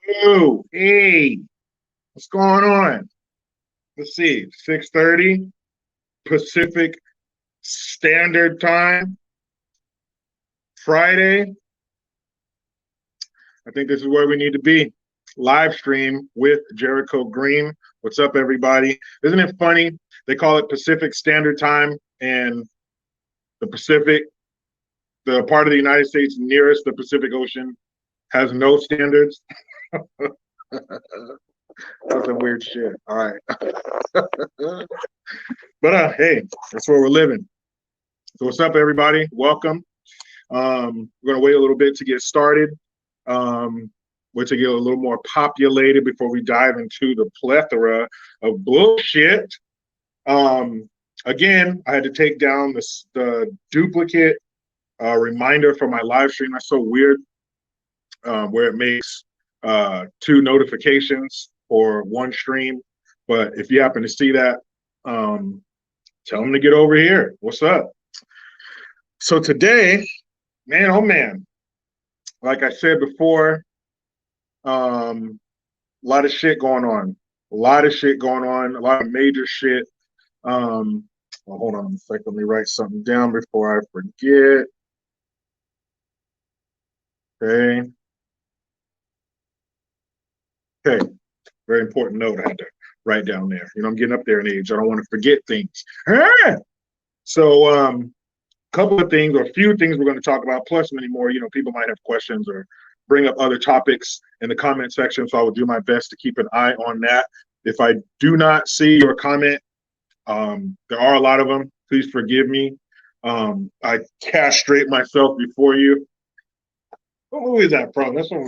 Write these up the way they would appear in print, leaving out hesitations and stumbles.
Oh, hey, what's going on? Let's see, 6:30 Pacific Standard Time, Friday. I think this is where we need to be. Live stream with Jericho Green. What's up, everybody? Isn't it funny? They call it Pacific Standard Time, and the Pacific, the part of the United States nearest the Pacific Ocean, has no standards. That's some weird shit. All right. But hey, that's where we're living. So what's up, everybody? Welcome. We're gonna wait a little bit to get started. Wait to get a little more populated before we dive into the plethora of bullshit. Again, I had to take down the duplicate reminder for my live stream. That's so weird, where it makes two notifications for one stream. But if you happen to see that, tell them to get over here. What's up? So today, man, oh man, like I said before, a lot of shit going on. A lot of shit going on. A lot of major shit. Well, hold on a second. Let me write something down before I forget. Okay. Okay. Very important note I had to write down there. You know, I'm getting up there in age. I don't want to forget things. So, a couple of things, or a few things we're going to talk about, plus many more. You know, people might have questions or bring up other topics in the comment section, so I will do my best to keep an eye on that. If I do not see your comment, there are a lot of them. Please forgive me. I castrate myself before you. What movie is that from? That's from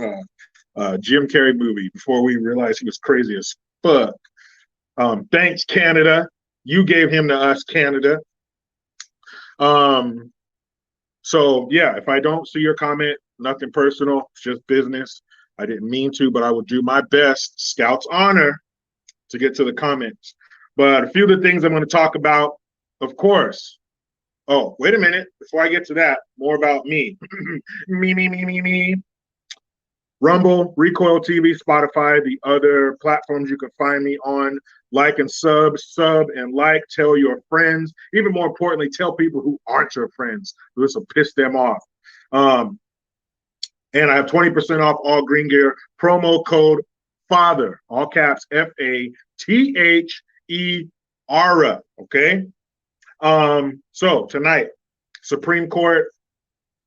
Jim Carrey movie, before we realized he was crazy as fuck. Thanks, Canada. You gave him to us, Canada. So yeah, if I don't see your comment, nothing personal, it's just business. I didn't mean to, but I will do my best, Scout's honor, to get to the comments. But a few of the things I'm going to talk about, of course. Oh, wait a minute. Before I get to that, more about me. me. Rumble, Recoil TV, Spotify, the other platforms you can find me on. Like and sub and like, tell your friends. Even more importantly, tell people who aren't your friends. This will piss them off. And I have 20% off all green gear. Promo code FATHER, all caps, FATHER. Okay? So tonight, Supreme Court,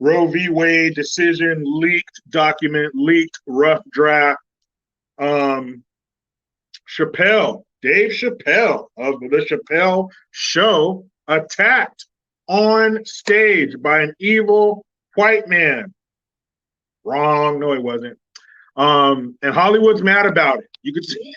Roe v. Wade decision, leaked document, leaked rough draft. Chappelle, Dave Chappelle of the Chappelle Show, attacked on stage by an evil white man. Wrong. No, he wasn't. And Hollywood's mad about it. You can see.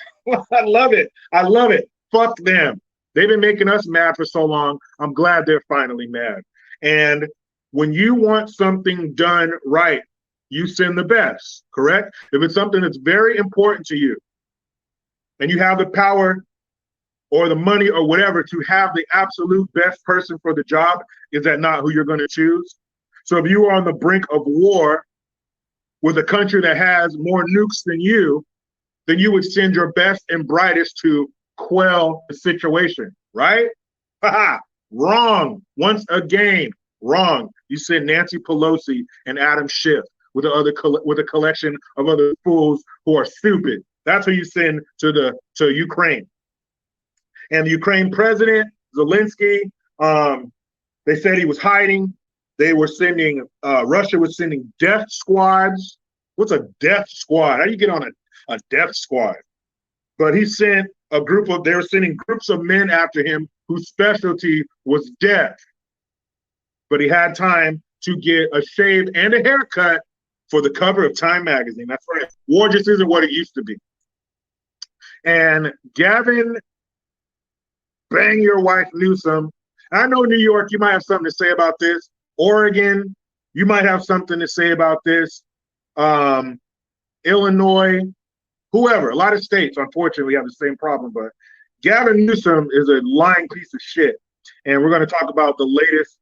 I love it. I love it. Fuck them. They've been making us mad for so long. I'm glad they're finally mad. And when you want something done right, you send the best, correct? If it's something that's very important to you and you have the power or the money or whatever to have the absolute best person for the job, is that not who you're going to choose? So if you are on the brink of war with a country that has more nukes than you, then you would send your best and brightest to quell the situation, right? Wrong. Once again, wrong. You send Nancy Pelosi and Adam Schiff with a collection of other fools who are stupid. That's who you send to Ukraine. And the Ukraine president, Zelensky, they said he was hiding. They were sending, Russia was sending death squads. What's a death squad? How do you get on a death squad? But he sent they were sending groups of men after him whose specialty was death. But he had time to get a shave and a haircut for the cover of Time magazine. That's right. War just isn't what it used to be. And Gavin, bang your wife Newsom. I know New York, you might have something to say about this. Oregon, you might have something to say about this. Illinois, whoever, a lot of states, unfortunately, have the same problem. But Gavin Newsom is a lying piece of shit. And we're going to talk about the latest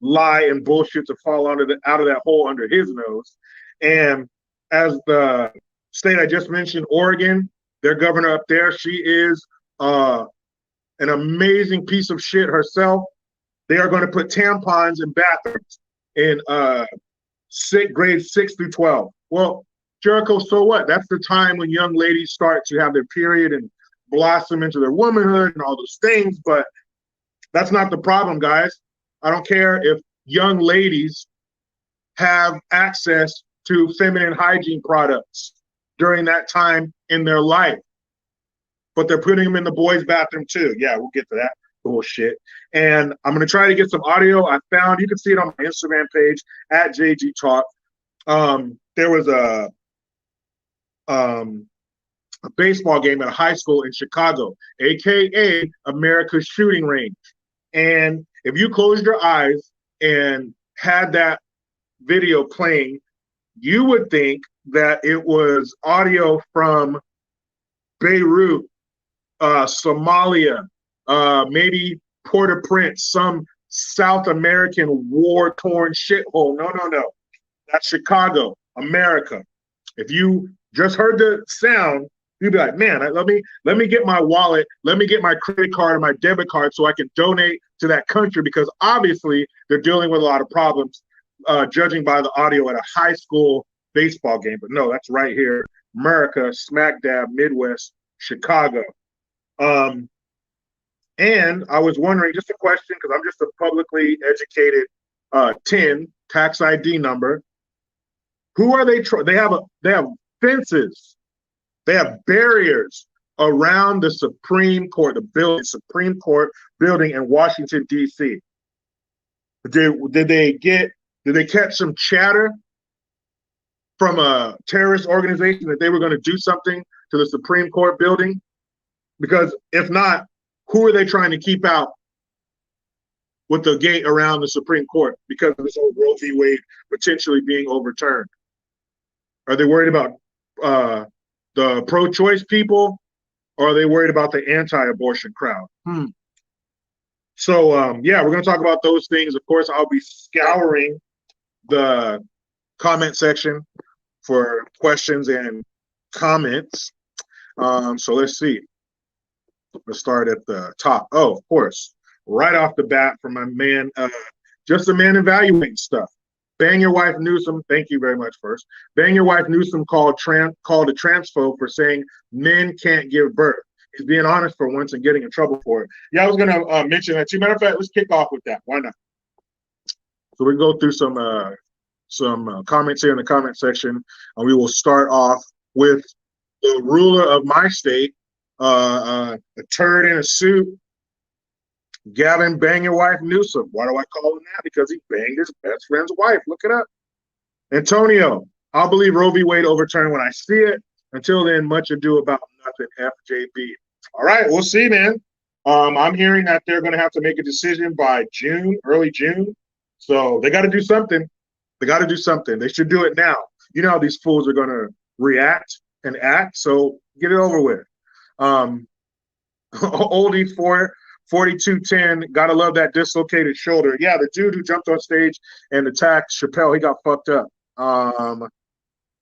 lie and bullshit to fall out of that hole under his nose. And as the state I just mentioned, Oregon, their governor up there, she is an amazing piece of shit herself. They are going to put tampons in bathrooms in grades 6 through 12. Well, Jericho, so what? That's the time when young ladies start to have their period and blossom into their womanhood and all those things. But that's not the problem, guys. I don't care if young ladies have access to feminine hygiene products during that time in their life, but they're putting them in the boys' bathroom too. Yeah, we'll get to that bullshit. And I'm going to try to get some audio. I found, you can see it on my Instagram page at JG Talk. There was a baseball game at a high school in Chicago, aka America's shooting range. And if you closed your eyes and had that video playing, you would think that it was audio from Beirut, Somalia, maybe Port-au-Prince, some South American war-torn shithole. No. That's Chicago, America. If you just heard the sound, you'd be like, man, let me get my wallet, let me get my credit card or my debit card so I can donate to that country, because obviously they're dealing with a lot of problems, judging by the audio at a high school baseball game. But no, that's right here, America, smack dab, Midwest, Chicago. And I was wondering, just a question, because I'm just a publicly educated 10 tax ID number. Who are they? They have fences. They have barriers around the Supreme Court, Supreme Court building in Washington, D.C. Did they catch some chatter from a terrorist organization that they were going to do something to the Supreme Court building? Because if not, who are they trying to keep out with the gate around the Supreme Court because of this whole Roe v. Wade potentially being overturned? Are they worried about the pro-choice people, or are they worried about the anti-abortion crowd? So, yeah, we're going to talk about those things. Of course, I'll be scouring the comment section for questions and comments. So let's see. Let's start at the top. Oh, of course, right off the bat from my man, Just a Man Evaluating Stuff. Bang Your Wife Newsom, thank you very much first. Bang Your Wife Newsom called a transphobe for saying men can't give birth. He's being honest for once and getting in trouble for it. Yeah, I was going to mention that too. Matter of fact, let's kick off with that. Why not? So we can go through some comments here in the comment section, and we will start off with the ruler of my state, a turd in a suit, Gavin Bang Your Wife Newsom. Why do I call him that? Because he banged his best friend's wife. Look it up. Antonio, I'll believe Roe v. Wade overturned when I see it. Until then, much ado about nothing, FJB. All right, we'll see, man. I'm hearing that they're going to have to make a decision by June, early June. So they got to do something. They should do it now. You know how these fools are going to react and act, so get it over with. Oldie 4210, gotta love that dislocated shoulder. Yeah, the dude who jumped on stage and attacked Chappelle, he got fucked up.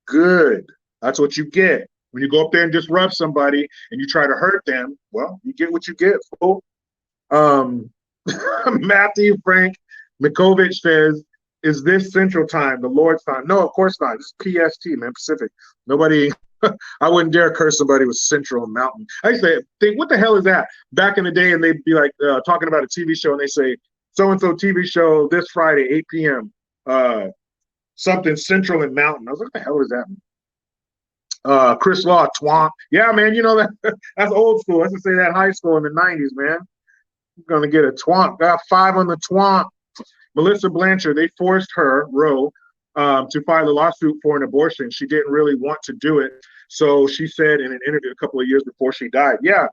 Good. That's what you get. When you go up there and disrupt somebody and you try to hurt them, well, you get what you get, fool. Matthew Frank Mikovic says, is this Central Time, the Lord's time? No, of course not. This is PST, man, Pacific. Nobody, I wouldn't dare curse somebody with Central and Mountain. I used to think, what the hell is that? Back in the day, and they'd be like talking about a TV show, and they say, so-and-so TV show this Friday, 8 p.m., something Central and Mountain. I was like, what the hell is that? Chris Law, twomp. Yeah, man, you know that that's old school. I used to say that in high school in the 90s, man. I'm going to get a twomp. Got 5 on the twomp. Melissa Blanchard, they forced her, Roe, to file a lawsuit for an abortion. She didn't really want to do it. So she said in an interview a couple of years before she died, yeah,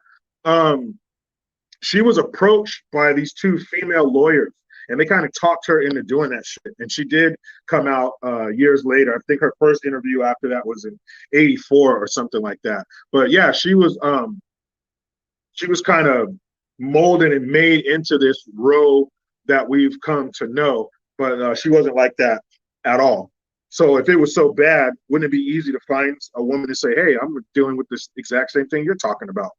she was approached by these 2 female lawyers, and they kind of talked her into doing that shit. And she did come out years later. I think her first interview after that was in '84 or something like that. But yeah, she was kind of molded and made into this Roe that we've come to know, but she wasn't like that at all. So if it was so bad, wouldn't it be easy to find a woman to say, hey, I'm dealing with this exact same thing you're talking about?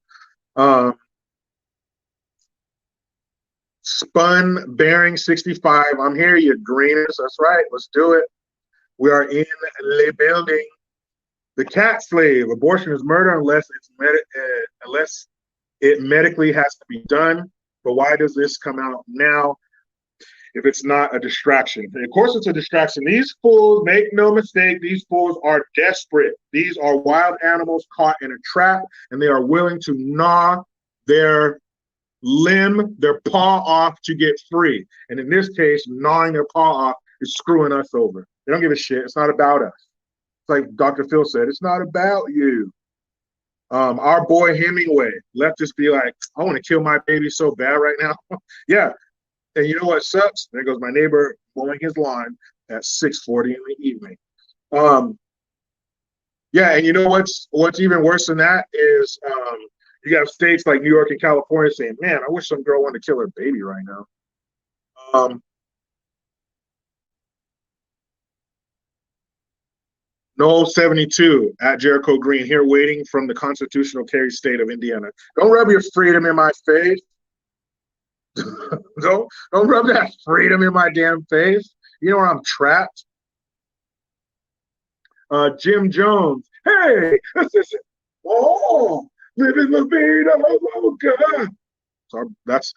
Spun Bearing 65. I'm here, you greeners. That's right. Let's do it. We are in the building. The cat slave. Abortion is murder unless it medically has to be done. But why does this come out now if it's not a distraction? And of course, it's a distraction. These fools, make no mistake, these fools are desperate. These are wild animals caught in a trap, and they are willing to gnaw their their paw off to get free. And in this case, gnawing their paw off is screwing us over. They don't give a shit. It's not about us. It's like Dr. Phil said, it's not about you. Our boy Hemingway left us be like, I want to kill my baby so bad right now. Yeah. And you know what sucks? There goes my neighbor mowing his lawn at 6:40 in the evening. Yeah, and you know what's even worse than that is you have states like New York and California saying, man, I wish some girl wanted to kill her baby right now. No 72 at Jericho Green here waiting from the constitutional carry state of Indiana. Don't rub your freedom in my face. don't rub that freedom in my damn face. You know where I'm trapped? Jim Jones. Hey, this is it. Oh, living the vida loca. So that's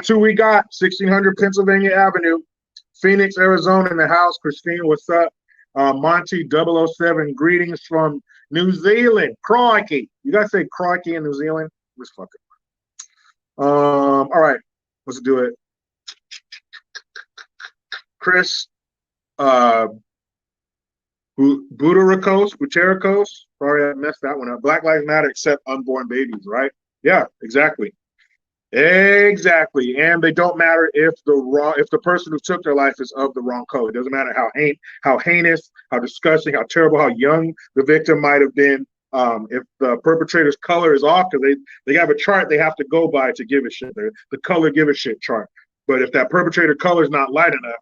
who we got. 1600 Pennsylvania Avenue, Phoenix, Arizona in the house. Christine, what's up? Monty 007, greetings from New Zealand. Crikey. You guys say crikey in New Zealand? Just fucking. All right, let's do it. Chris, Butericos. Sorry, I messed that one up. Black Lives Matter except unborn babies, right? Yeah, exactly. Exactly, and they don't matter if the person who took their life is of the wrong color. It doesn't matter how heinous, how disgusting, how terrible, how young the victim might have been. If the perpetrator's color is off, because they have a chart they have to go by to give a shit. The color give a shit chart. But if that perpetrator color is not light enough,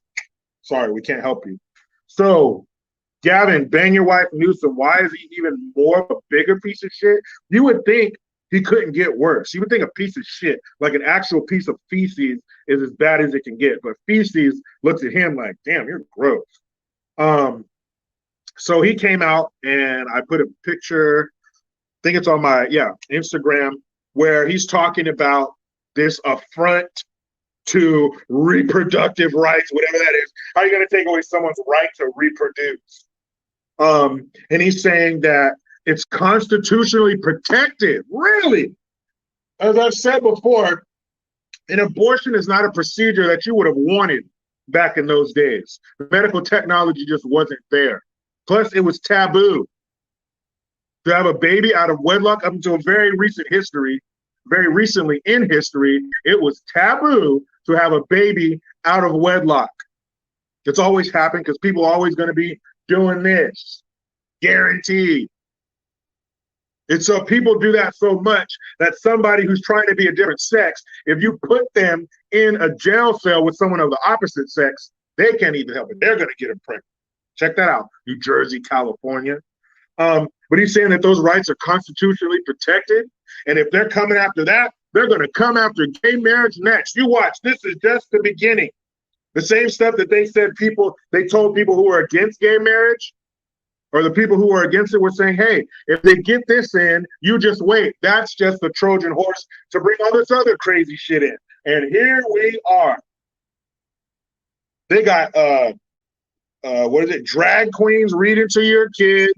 sorry, we can't help you. So, Gavin, bang your wife Newsom. Why is he even more of a bigger piece of shit? You would think he couldn't get worse. You would think a piece of shit, like an actual piece of feces, is as bad as it can get. But feces looks at him like, damn, you're gross. So he came out and I put a picture, I think it's on my, Instagram, where he's talking about this affront to reproductive rights, whatever that is. How are you going to take away someone's right to reproduce? And he's saying that it's constitutionally protected. Really? As I've said before, an abortion is not a procedure that you would have wanted back in those days. The medical technology just wasn't there. Plus, it was taboo to have a baby out of wedlock up until very recently in history, it was taboo to have a baby out of wedlock. It's always happened because people are always going to be doing this. Guaranteed. And so people do that so much that somebody who's trying to be a different sex, if you put them in a jail cell with someone of the opposite sex, they can't even help it. They're going to get them pregnant. Check that out. New Jersey, California. But he's saying that those rights are constitutionally protected. And if they're coming after that, they're going to come after gay marriage next. You watch. This is just the beginning. The same stuff that they told people who were against gay marriage, or the people who are against it were saying, hey, if they get this in, you just wait. That's just the Trojan horse to bring all this other crazy shit in. And here we are. They got, drag queens reading to your kids.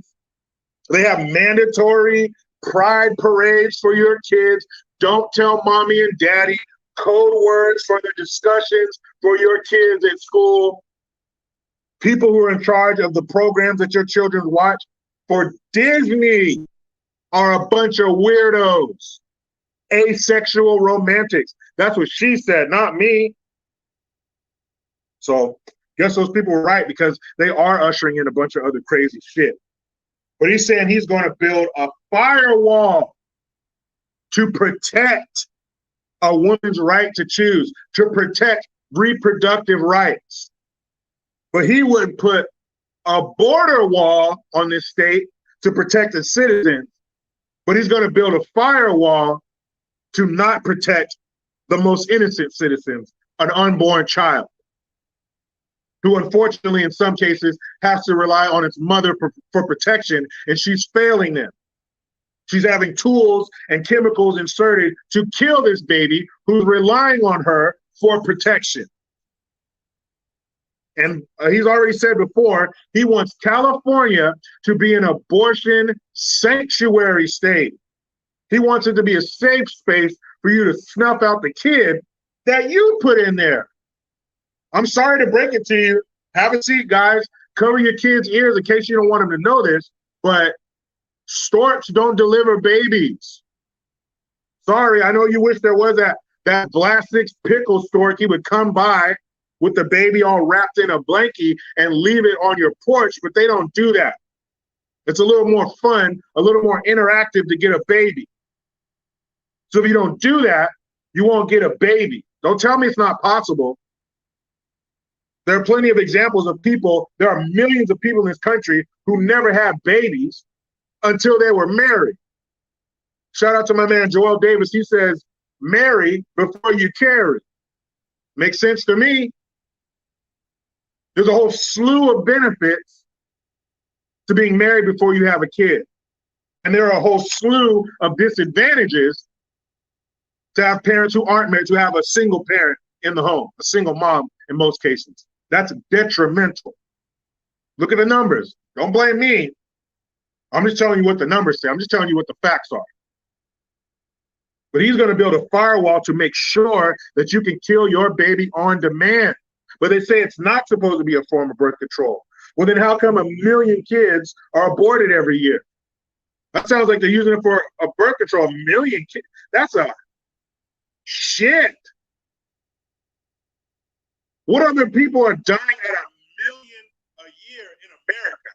They have mandatory pride parades for your kids. Don't tell mommy and daddy. Code words for the discussions for your kids at school. People who are in charge of the programs that your children watch for Disney are a bunch of weirdos. Asexual romantics. That's what she said, not me. So guess those people were right, because they are ushering in a bunch of other crazy shit. But he's saying he's going to build a firewall to protect a woman's right to choose, to protect reproductive rights. But he wouldn't put a border wall on this state to protect its citizens, but he's going to build a firewall to not protect the most innocent citizens, an unborn child, who unfortunately in some cases has to rely on its mother for protection, and she's failing them. She's having tools and chemicals inserted to kill this baby who's relying on her for protection. And he's already said before, he wants California to be an abortion sanctuary state. He wants it to be a safe space for you to snuff out the kid that you put in there. I'm sorry to break it to you. Have a seat, guys. Cover your kids' ears in case you don't want them to know this, but storks don't deliver babies. Sorry, I know you wish there was that Vlasic pickle stork. He would come by with the baby all wrapped in a blankie and leave it on your porch, but they don't do that. It's a little more fun, a little more interactive to get a baby. So if you don't do that, you won't get a baby. Don't tell me it's not possible. There are plenty of examples of people, there are millions of people in this country who never had babies until they were married. Shout out to my man, Joel Davis. He says, marry before you carry. Makes sense to me. There's a whole slew of benefits to being married before you have a kid. And there are a whole slew of disadvantages to have parents who aren't married, to have a single parent in the home, a single mom in most cases. That's detrimental. Look at the numbers. Don't blame me. I'm just telling you what the numbers say. I'm just telling you what the facts are. But he's going to build a firewall to make sure that you can kill your baby on demand. But they say it's not supposed to be a form of birth control. Well, then how come 1 million kids are aborted every year? That sounds like they're using it for a birth control. 1 million kids. That's a shit. What other people are dying at 1 million a year in America?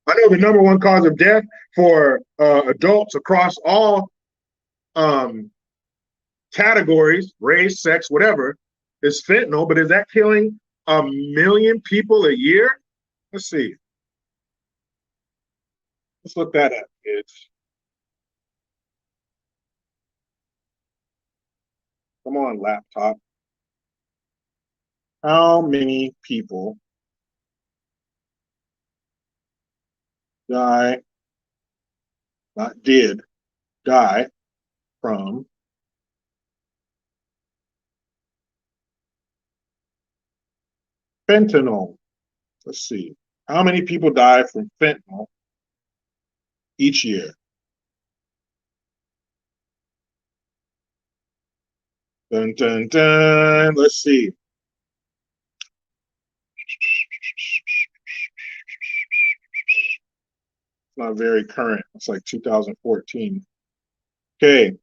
I know the number one cause of death for adults across all categories, race, sex, whatever, is fentanyl. But is that killing 1 million people a year? Let's see. Let's look that up, kids. Come on, laptop. How many people die, not did, die from fentanyl? Let's see. How many people die from fentanyl each year? Dun, dun, dun. Let's see. It's not very current. It's like 2014. Okay.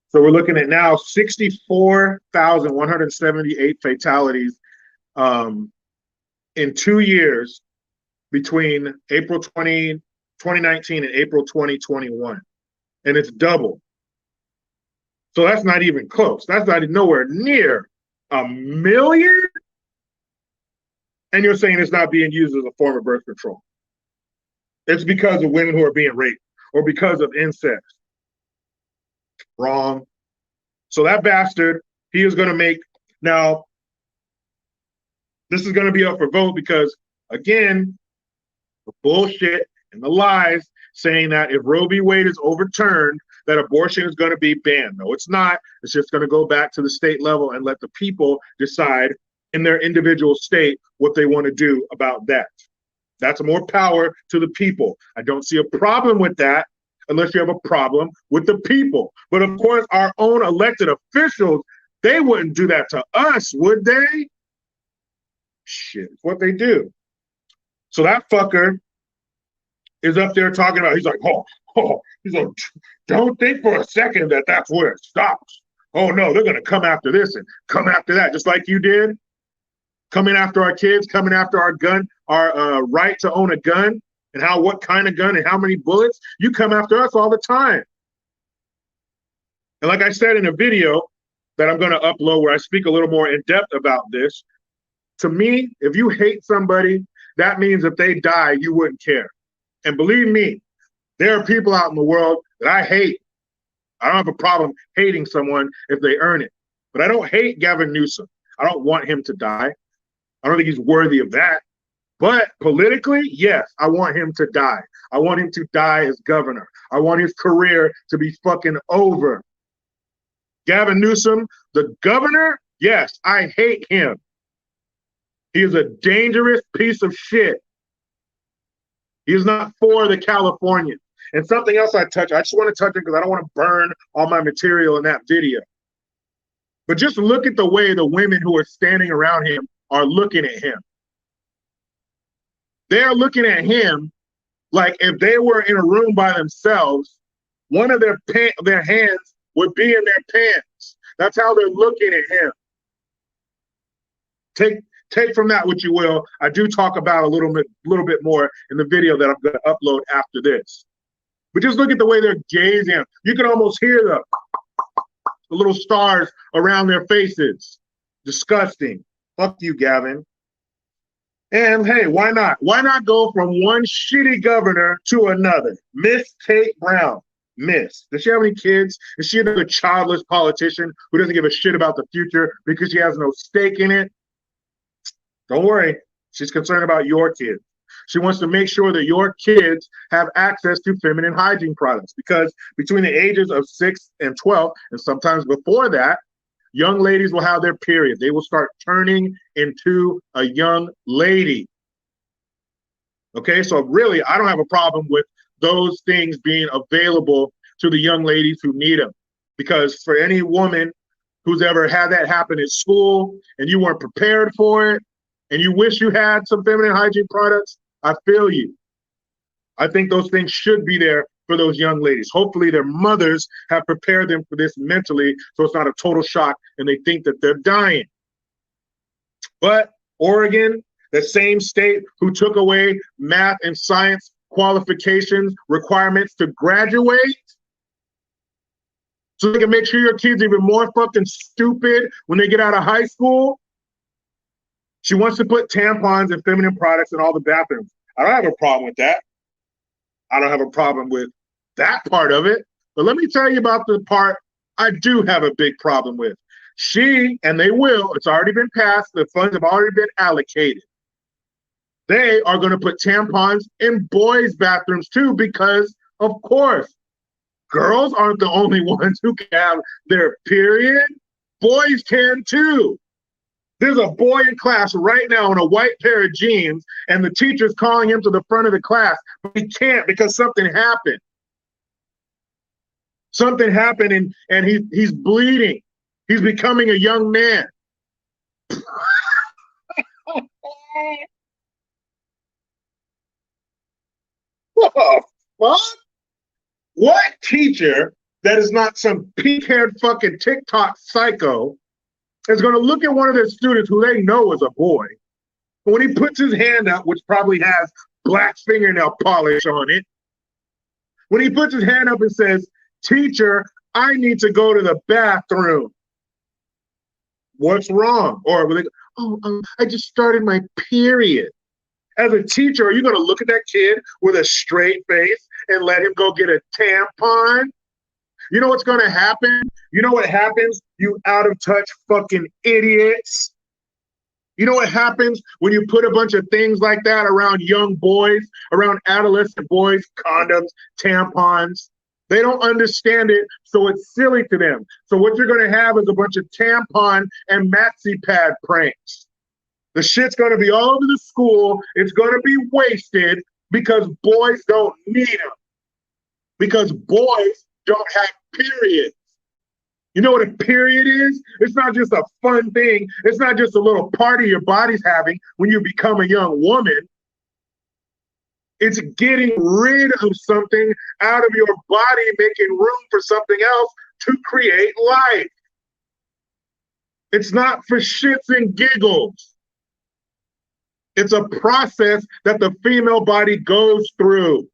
So we're looking at now 64,178 fatalities in 2 years between April 2019 and April 2021. And it's double. So that's not even close. That's not nowhere near 1 million. And you're saying it's not being used as a form of birth control. It's because of women who are being raped or because of incest. Wrong. So that bastard, he is going to make, now, this is going to be up for vote because, again, the bullshit and the lies saying that if Roe v. Wade is overturned, that abortion is going to be banned. No, it's not. It's just going to go back to the state level and let the people decide in their individual state what they want to do about that. That's more power to the people. I don't see a problem with that unless you have a problem with the people. But of course, our own elected officials, they wouldn't do that to us, would they? Shit, it's what they do. So that fucker is up there talking about, he's like, he's like, don't think for a second that that's where it stops. Oh no, they're going to come after this and come after that, just like you did. Coming after our kids, coming after our gun, our right to own a gun, and what kind of gun and how many bullets. You come after us all the time. And like I said in a video that I'm going to upload where I speak a little more in depth about this, To me, if you hate somebody, that means if they die, you wouldn't care. And believe me, there are people out in the world that I hate. I don't have a problem hating someone if they earn it. But I don't hate Gavin Newsom. I don't want him to die. I don't think he's worthy of that. But politically, yes, I want him to die. I want him to die as governor. I want his career to be fucking over. Gavin Newsom, the governor, yes, I hate him. He is a dangerous piece of shit. He is not for the Californians. And something else I just want to touch it because I don't want to burn all my material in that video. But just look at the way the women who are standing around him are looking at him. They're looking at him like if they were in a room by themselves, one of their hands would be in their pants. That's how they're looking at him. Take from that what you will. I do talk about a little bit more in the video that I'm going to upload after this. But just look at the way they're gazing. You can almost hear the little stars around their faces. Disgusting. Fuck you, Gavin. And hey, why not? Why not go from one shitty governor to another? Miss Kate Brown. Miss. Does she have any kids? Is she another childless politician who doesn't give a shit about the future because she has no stake in it? Don't worry. She's concerned about your kids. She wants to make sure that your kids have access to feminine hygiene products because between the ages of 6 and 12, and sometimes before that, young ladies will have their period. They will start turning into a young lady. Okay, so really, I don't have a problem with those things being available to the young ladies who need them. Because for any woman who's ever had that happen at school and you weren't prepared for it, and you wish you had some feminine hygiene products, I feel you. I think those things should be there for those young ladies. Hopefully their mothers have prepared them for this mentally so it's not a total shock and they think that they're dying. But Oregon, the same state who took away math and science qualifications requirements to graduate so they can make sure your kids are even more fucking stupid when they get out of high school. She wants to put tampons and feminine products in all the bathrooms. I don't have a problem with that. I don't have a problem with that part of it. But let me tell you about the part I do have a big problem with. She, and they will, it's already been passed, the funds have already been allocated. They are going to put tampons in boys' bathrooms too because, of course, girls aren't the only ones who can have their period. Boys can too. There's a boy in class right now in a white pair of jeans, and the teacher's calling him to the front of the class, but he can't because something happened. Something happened, and he's bleeding. He's becoming a young man. What the fuck? What teacher that is not some pink-haired fucking TikTok psycho is going to look at one of their students who they know is a boy, but when he puts his hand up, which probably has black fingernail polish on it, when he puts his hand up and says, "Teacher, I need to go to the bathroom." What's wrong? Or will they go, I just started my period. As a teacher, are you going to look at that kid with a straight face and let him go get a tampon? You know what's going to happen? You know what happens, you out of touch fucking idiots? You know what happens when you put a bunch of things like that around young boys, around adolescent boys, condoms, tampons? They don't understand it, so it's silly to them. So what you're going to have is a bunch of tampon and maxi pad pranks. The shit's going to be all over the school. It's going to be wasted because boys don't need them. Because boys don't have periods. You know what a period is? It's not just a fun thing. It's not just a little party your body's having when you become a young woman. It's getting rid of something out of your body, making room for something else to create life. It's not for shits and giggles. It's a process that the female body goes through.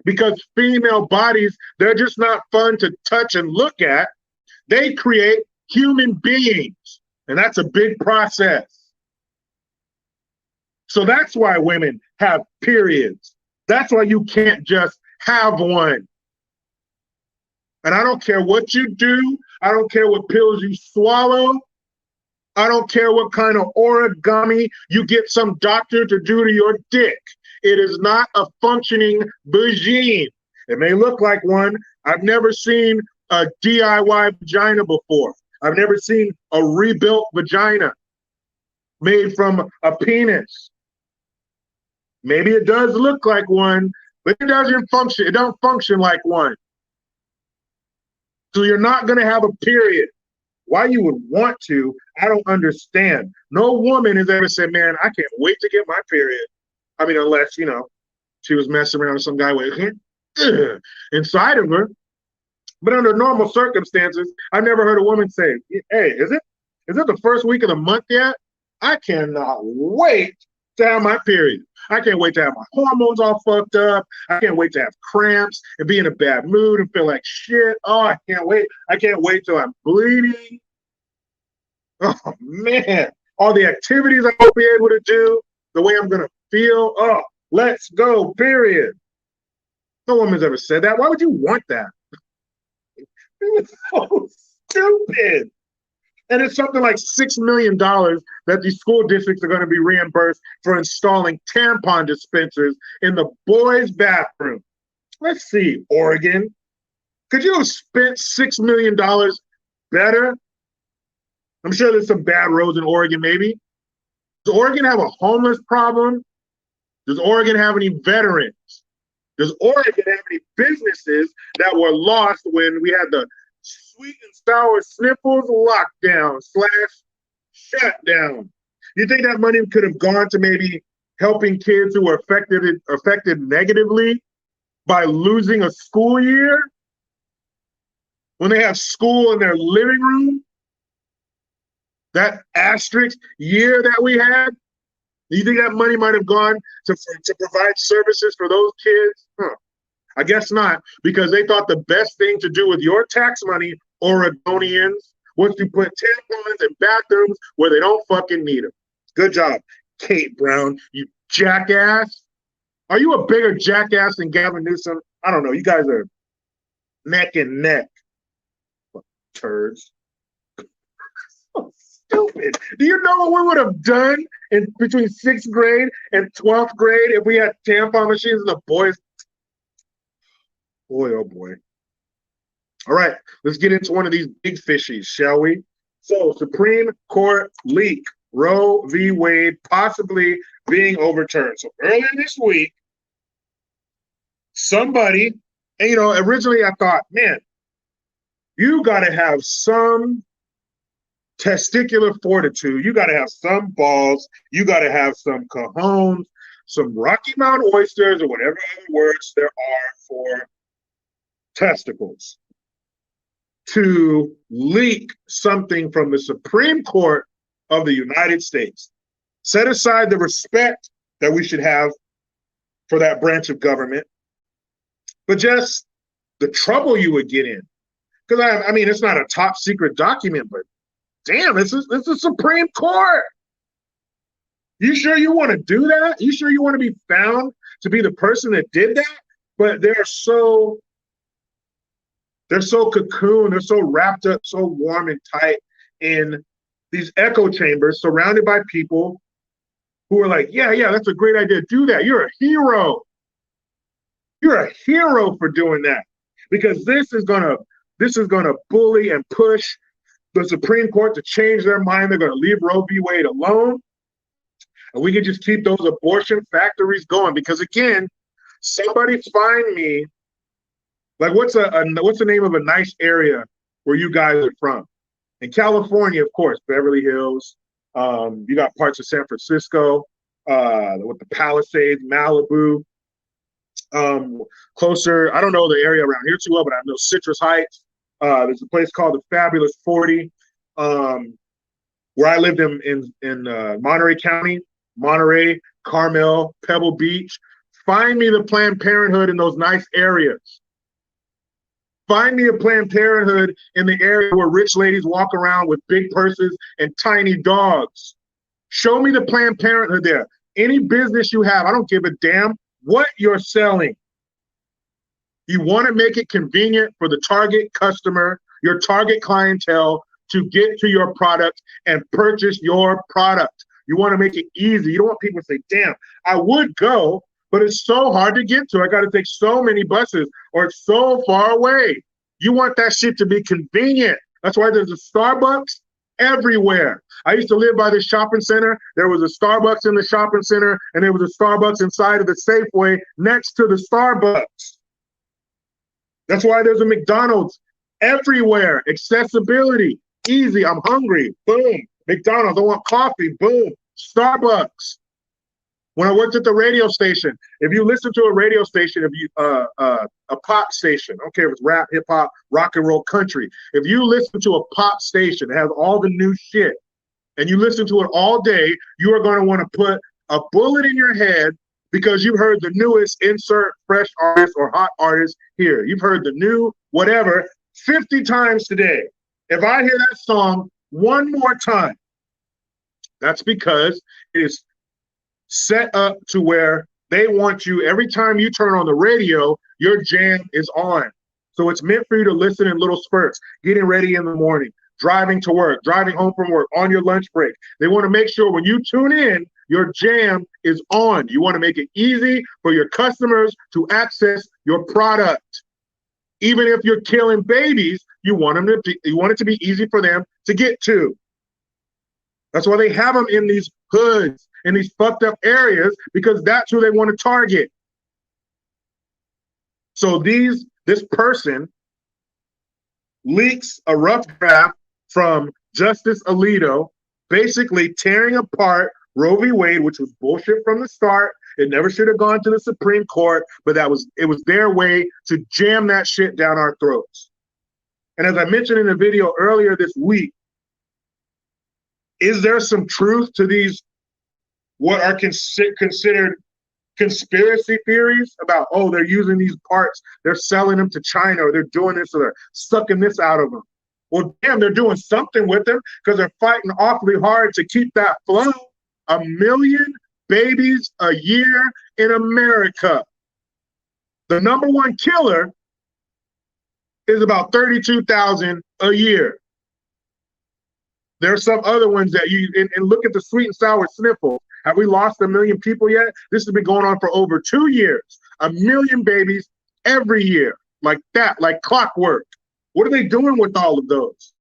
Because female bodies, they're just not fun to touch and look at. They create human beings. And that's a big process. So that's why women have periods. That's why you can't just have one. And I don't care what you do. I don't care what pills you swallow. I don't care what kind of origami you get some doctor to do to your dick. It is not a functioning vagine. It may look like one. I've never seen a DIY vagina before. I've never seen a rebuilt vagina made from a penis. Maybe it does look like one, but it doesn't function. It don't function like one. So you're not going to have a period. Why you would want to, I don't understand. No woman has ever said, man, I can't wait to get my period. I mean, unless, she was messing around with some guy with inside of her. But under normal circumstances, I've never heard a woman say, hey, is it the first week of the month yet? I cannot wait to have my period. I can't wait to have my hormones all fucked up. I can't wait to have cramps and be in a bad mood and feel like shit. Oh, I can't wait. I can't wait till I'm bleeding. Oh, man. All the activities I will be able to do, the way I'm going to feel. Oh, let's go, period. No woman's ever said that. Why would you want that? It's so stupid. And it's something like $6 million that these school districts are going to be reimbursed for installing tampon dispensers in the boys' bathroom. Let's see, Oregon. Could you have spent $6 million better? I'm sure there's some bad roads in Oregon, maybe. Does Oregon have a homeless problem? Does Oregon have any veterans? Does Oregon have any businesses that were lost when we had the sweet and sour sniffles lockdown / shutdown? You think that money could have gone to maybe helping kids who were affected negatively by losing a school year? When they have school in their living room? That asterisk year that we had? Do you think that money might have gone to provide services for those kids? I guess not, because they thought the best thing to do with your tax money, Oregonians, was to put tampons in bathrooms where they don't fucking need them. Good job, Kate Brown, you jackass. Are you a bigger jackass than Gavin Newsom? I don't know. You guys are neck and neck. Turds. So stupid. Do you know what we would have done in between 6th grade and 12th grade if we had tampon machines in the boys? Boy, oh boy. All right, let's get into one of these big fishies, shall we? So, Supreme Court leak, Roe v. Wade possibly being overturned. So earlier this week, somebody, and originally I thought, man, you got to have some testicular fortitude. You got to have some balls. You got to have some cojones, some Rocky Mountain oysters, or whatever other words there are for testicles, to leak something from the Supreme Court of the United States. Set aside the respect that we should have for that branch of government, but just the trouble you would get in. Because I mean, it's not a top secret document, but damn, it's the Supreme Court. You sure you want to do that? You sure you want to be found to be the person that did that? But they're so cocooned, they're so wrapped up, so warm and tight in these echo chambers, surrounded by people who are like, yeah, that's a great idea. Do that. You're a hero. You're a hero for doing that, because this is gonna bully and push the Supreme Court to change their mind. They're gonna leave Roe v. Wade alone, and we can just keep those abortion factories going. Because again, somebody find me, like, what's the name of a nice area where you guys are from? In California, of course, Beverly Hills. You got parts of San Francisco with the Palisades, Malibu. Closer, I don't know the area around here too well, but I know Citrus Heights. There's a place called the Fabulous 40, where I lived in Monterey County, Monterey, Carmel, Pebble Beach. Find me the Planned Parenthood in those nice areas. Find me a Planned Parenthood in the area where rich ladies walk around with big purses and tiny dogs. Show me the Planned Parenthood there. any business you have, I don't give a damn what you're selling. You want to make it convenient for the target customer, your target clientele, to get to your product and purchase your product. You want to make it easy. You don't want people to say, damn, I would go, but it's so hard to get to. I got to take so many buses, or it's so far away. You want that shit to be convenient. That's why there's a Starbucks everywhere. I used to live by this shopping center. There was a Starbucks in the shopping center, and there was a Starbucks inside of the Safeway next to the Starbucks. That's why there's a McDonald's everywhere. Accessibility, easy. I'm hungry. Boom. McDonald's. I want coffee. Boom. Starbucks. When I worked at the radio station, if you listen to a radio station, if you a pop station, I don't care if it's rap, hip hop, rock and roll, country. If you listen to a pop station that has all the new shit, and you listen to it all day, you are going to want to put a bullet in your head because you've heard the newest insert fresh artist or hot artist here. You've heard the new whatever 50 times today. If I hear that song one more time, that's because it is set up to where they want you, every time you turn on the radio, your jam is on. So it's meant for you to listen in little spurts, getting ready in the morning, driving to work, driving home from work, on your lunch break. They want to make sure when you tune in, your jam is on. You want to make it easy for your customers to access your product. Even if you're killing babies, you want it to be easy for them to get to. That's why they have them in these hoods, in these fucked up areas, because that's who they want to target. So this person leaks a rough draft from Justice Alito, basically tearing apart Roe v. Wade, which was bullshit from the start. It never should have gone to the Supreme Court, but it was their way to jam that shit down our throats. And as I mentioned in a video earlier this week, is there some truth to these, what are considered conspiracy theories about, oh, they're using these parts, they're selling them to China, or they're doing this, or they're sucking this out of them? Well, damn, they're doing something with them because they're fighting awfully hard to keep that flow. 1 million babies a year in America. The number one killer is about 32,000 a year. There are some other ones that and look at the sweet and sour sniffle. Have we lost 1 million people yet? This has been going on for over 2 years. 1 million babies every year, like that, like clockwork. What are they doing with all of those?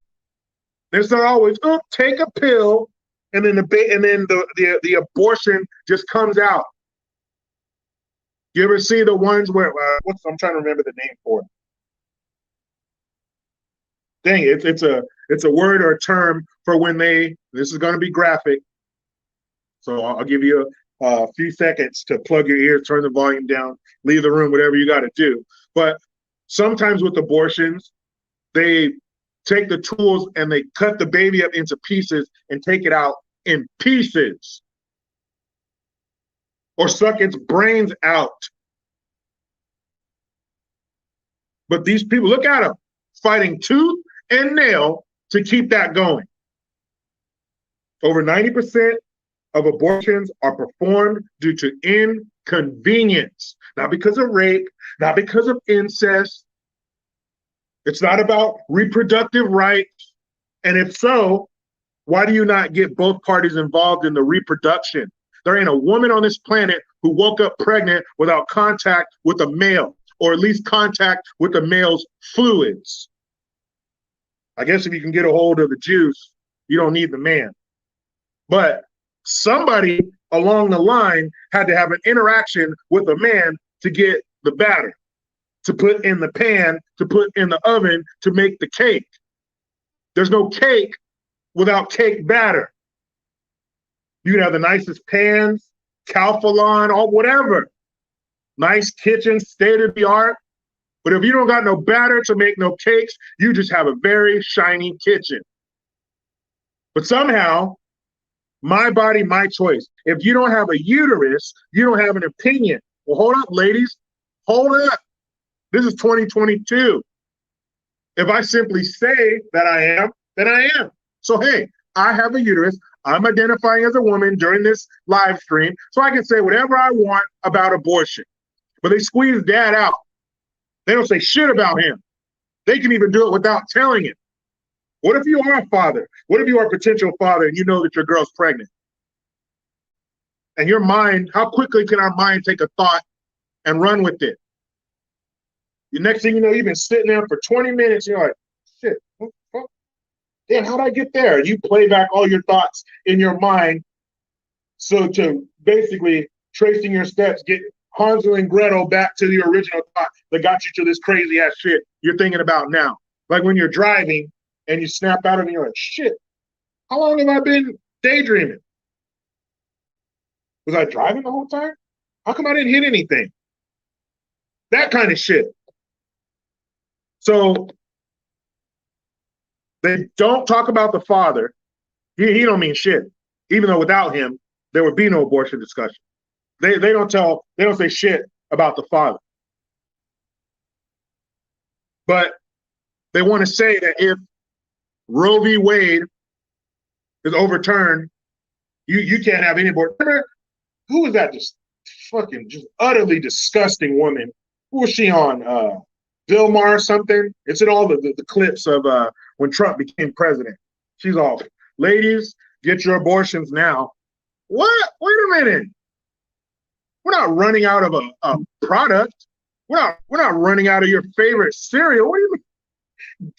There's not always, oh, take a pill, and then the abortion just comes out. You ever see the ones where I'm trying to remember the name for it. Dang, it's a word or a term for when this is going to be graphic. So I'll give you a few seconds to plug your ears, turn the volume down, leave the room, whatever you got to do. But sometimes with abortions, they take the tools and they cut the baby up into pieces and take it out in pieces, or suck its brains out. But these people, look at them, fighting tooth and nail to keep that going. Over 90% of abortions are performed due to inconvenience, not because of rape, not because of incest. It's not about reproductive rights. And if so, why do you not get both parties involved in the reproduction? There ain't a woman on this planet who woke up pregnant without contact with a male, or at least contact with the male's fluids. I guess if you can get a hold of the juice, you don't need the man. But somebody along the line had to have an interaction with a man to get the batter, to put in the pan, to put in the oven, to make the cake. There's no cake without cake batter. You can have the nicest pans, Calphalon, or whatever. Nice kitchen, state of the art. But if you don't got no batter to make no cakes, you just have a very shiny kitchen. But somehow, my body, my choice. If you don't have a uterus, you don't have an opinion. Well, hold up, ladies. Hold up. This is 2022. If I simply say that I am, then I am. So, hey, I have a uterus. I'm identifying as a woman during this live stream, so I can say whatever I want about abortion. But they squeeze dad out. They don't say shit about him. They can even do it without telling him. What if you are a father? What if you are a potential father and you know that your girl's pregnant? And your mind, how quickly can our mind take a thought and run with it? The next thing you know, you've been sitting there for 20 minutes. You're like, shit, damn, how'd I get there? You play back all your thoughts in your mind. So to basically tracing your steps, get Hansel and Gretel back to the original thought that got you to this crazy ass shit you're thinking about now. Like when you're driving and you snap out of it and you're like, shit, how long have I been daydreaming? Was I driving the whole time? How come I didn't hit anything? That kind of shit. So they don't talk about the father. He don't mean shit. Even though without him, there would be no abortion discussion. They don't say shit about the father. But they want to say that if Roe v. Wade is overturned, you can't have any abortion. Remember, who was that just utterly disgusting woman? Who was she on? Vilmar or something? It's in all the clips of when Trump became president. She's all, ladies, get your abortions now. What? Wait a minute. We're not running out of a product. We're not running out of your favorite cereal. What do you mean?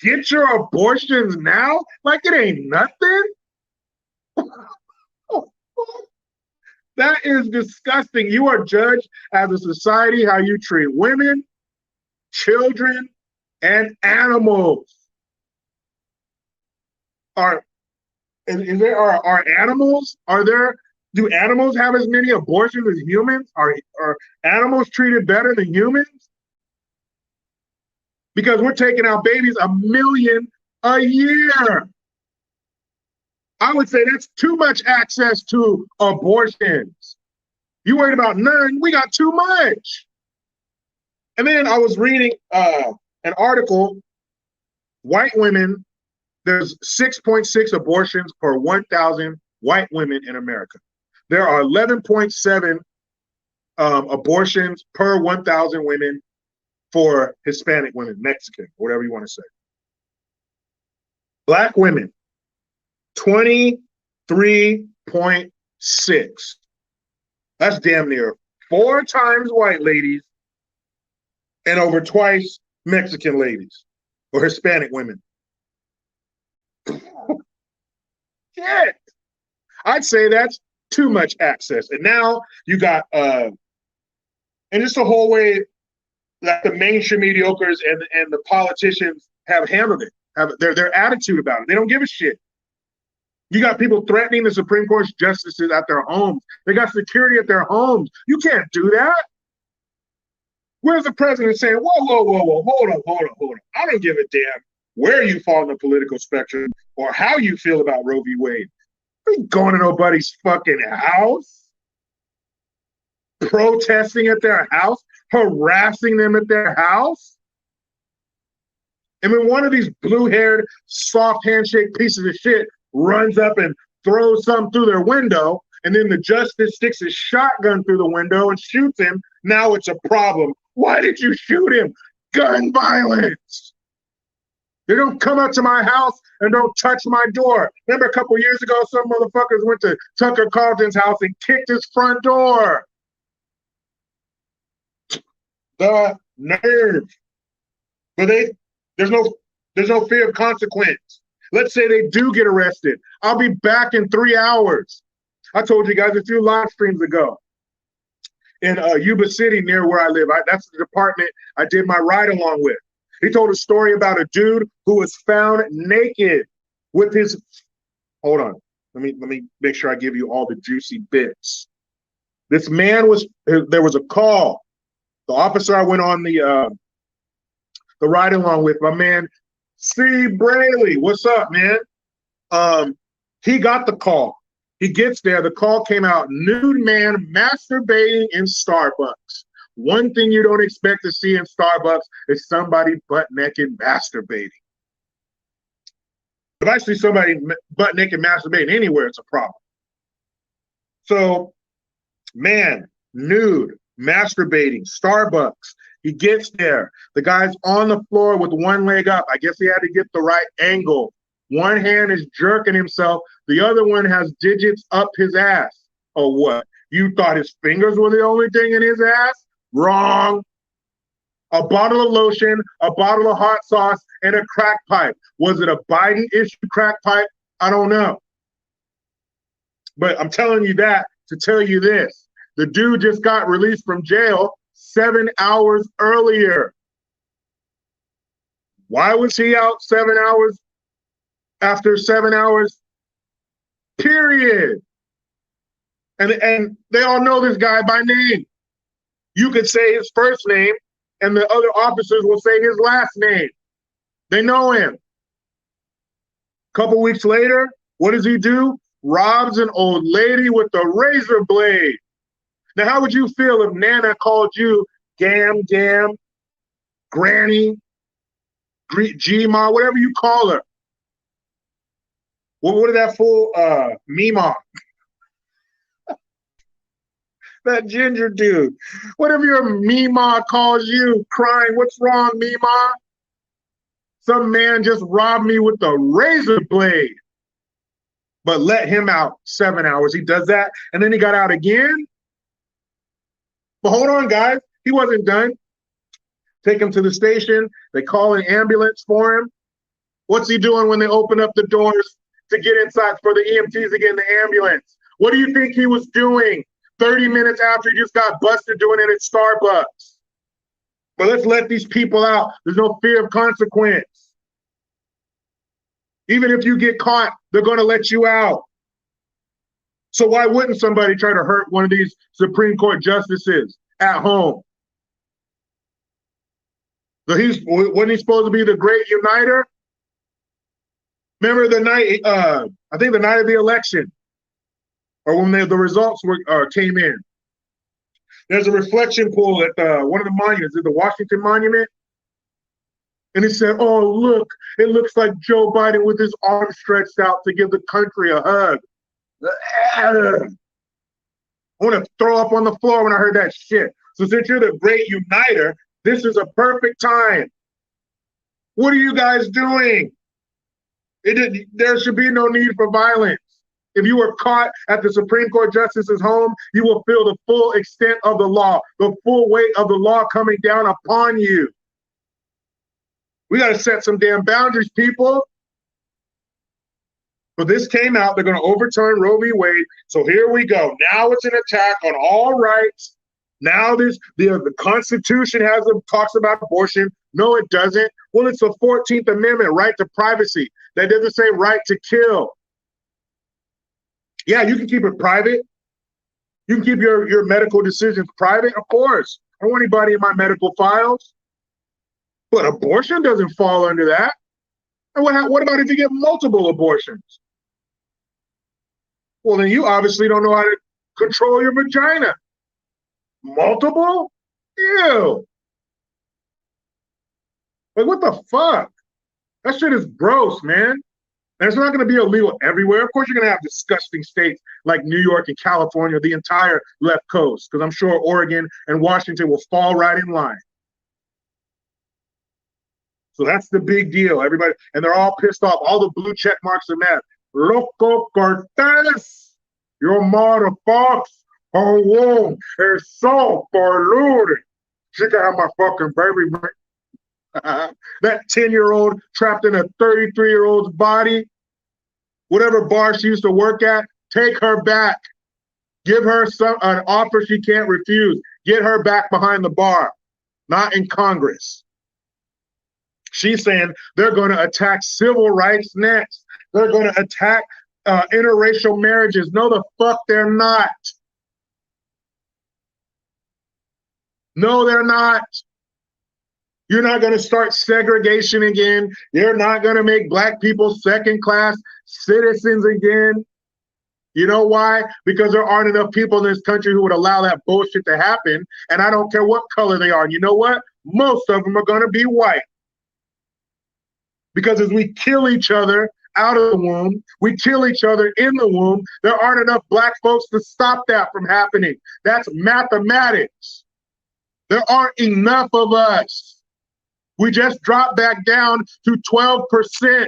Get your abortions now? Like it ain't nothing? That is disgusting. You are judged as a society how you treat women, children, and animals. Are animals? Do animals have as many abortions as humans? Are animals treated better than humans? Because we're taking out babies 1 million a year. I would say that's too much access to abortions. You worried about none, we got too much. And then I was reading an article, white women, there's 6.6 abortions per 1,000 white women in America. There are 11.7 abortions per 1,000 women for Hispanic women, Mexican, whatever you want to say. Black women, 23.6. That's damn near 4 times white ladies and over twice Mexican ladies or Hispanic women. Shit. I'd say that's too much access. And now you got, and just the whole way that the mainstream mediocres and the politicians have handled it, have their attitude about it. They don't give a shit. You got people threatening the Supreme Court justices at their homes. They got security at their homes. You can't do that. Where's the president saying, whoa, hold on. I don't give a damn where you fall in the political spectrum or how you feel about Roe v. Wade. You ain't going to nobody's fucking house, protesting at their house, harassing them at their house. And when one of these blue-haired, soft handshake pieces of shit runs up and throws something through their window, and then the justice sticks his shotgun through the window and shoots him, now it's a problem. Why did you shoot him? Gun violence. They don't come up to my house and don't touch my door. Remember a couple years ago, some motherfuckers went to Tucker Carlton's house and kicked his front door. The nerve. But there's no fear of consequence. Let's say they do get arrested. I'll be back in 3 hours. I told you guys a few live streams ago. In Yuba City, near where I live. That's the department I did my ride along with. He told a story about a dude who was found naked with his. Hold on, let me make sure I give you all the juicy bits. This man there was a call. The officer I went on the ride along with, my man C. Braley. What's up, man? He got the call. He gets there. The call came out: nude man masturbating in Starbucks. One thing you don't expect to see in Starbucks is somebody butt naked masturbating. If I see somebody butt naked masturbating anywhere, it's a problem. So, man, nude, masturbating, Starbucks. He gets there. The guy's on the floor with one leg up. I guess he had to get the right angle. One hand is jerking himself. The other one has digits up his ass. Or what? You thought his fingers were the only thing in his ass? Wrong. A bottle of lotion, a bottle of hot sauce, and a crack pipe. Was it a Biden-issue crack pipe? I don't know. But I'm telling you that to tell you this. The dude just got released from jail 7 hours earlier. Why was he out 7 hours after 7 hours? Period. And they all know this guy by name. You could say his first name, and the other officers will say his last name. They know him. A couple weeks later, what does he do? Robs an old lady with a razor blade. Now, how would you feel if Nana called you Gam, Granny, G-Ma, whatever you call her? What did that fool, Mima? That ginger dude. What if your Mima calls you crying, what's wrong, Mima? Some man just robbed me with a razor blade. But let him out 7 hours. He does that, and then he got out again. But hold on, guys. He wasn't done. Take him to the station. They call an ambulance for him. What's he doing when they open up the doors to get inside for the EMTs to get in the ambulance? What do you think he was doing 30 minutes after he just got busted doing it at Starbucks? But let's let these people out. There's no fear of consequence. Even if you get caught, they're going to let you out. So why wouldn't somebody try to hurt one of these Supreme Court justices at home? So wasn't he supposed to be the great uniter? Remember the night, I think the night of the election, or when the results came in. There's a reflection pool at one of the monuments, the Washington Monument. And he said, oh, look, it looks like Joe Biden with his arm stretched out to give the country a hug. I want to throw up on the floor when I heard that shit. So since you're the great uniter, this is a perfect time. What are you guys doing? There should be no need for violence. If you were caught at the Supreme Court justice's home, you will feel the full extent of the law, the full weight of the law coming down upon you. We got to set some damn boundaries, people. But this came out. They're going to overturn Roe v. Wade. So here we go. Now it's an attack on all rights. Now the Constitution talks about abortion. No, it doesn't. Well, it's the 14th Amendment, right to privacy. That doesn't say right to kill. Yeah, you can keep it private. You can keep your medical decisions private, of course. I don't want anybody in my medical files. But abortion doesn't fall under that. And what about if you get multiple abortions? Well, then you obviously don't know how to control your vagina. Multiple? Ew. Like, what the fuck? That shit is gross, man. And it's not going to be illegal everywhere. Of course, you're going to have disgusting states like New York and California, the entire left coast, because I'm sure Oregon and Washington will fall right in line. So that's the big deal, everybody. And they're all pissed off. All the blue check marks are mad. Loco Cortez, your motherfuckers, her womb is so polluted. She can have my fucking baby. That 10-year-old trapped in a 33-year-old's body, whatever bar she used to work at, take her back. Give her an offer she can't refuse. Get her back behind the bar, not in Congress. She's saying they're going to attack civil rights next. They're going to attack interracial marriages. No, the fuck they're not. No, they're not. You're not going to start segregation again. You're not going to make black people second-class citizens again. You know why? Because there aren't enough people in this country who would allow that bullshit to happen. And I don't care what color they are. And you know what? Most of them are going to be white. Because as we kill each other out of the womb. We kill each other in the womb. There aren't enough black folks to stop that from happening. That's mathematics. There aren't enough of us. We just dropped back down to 12%.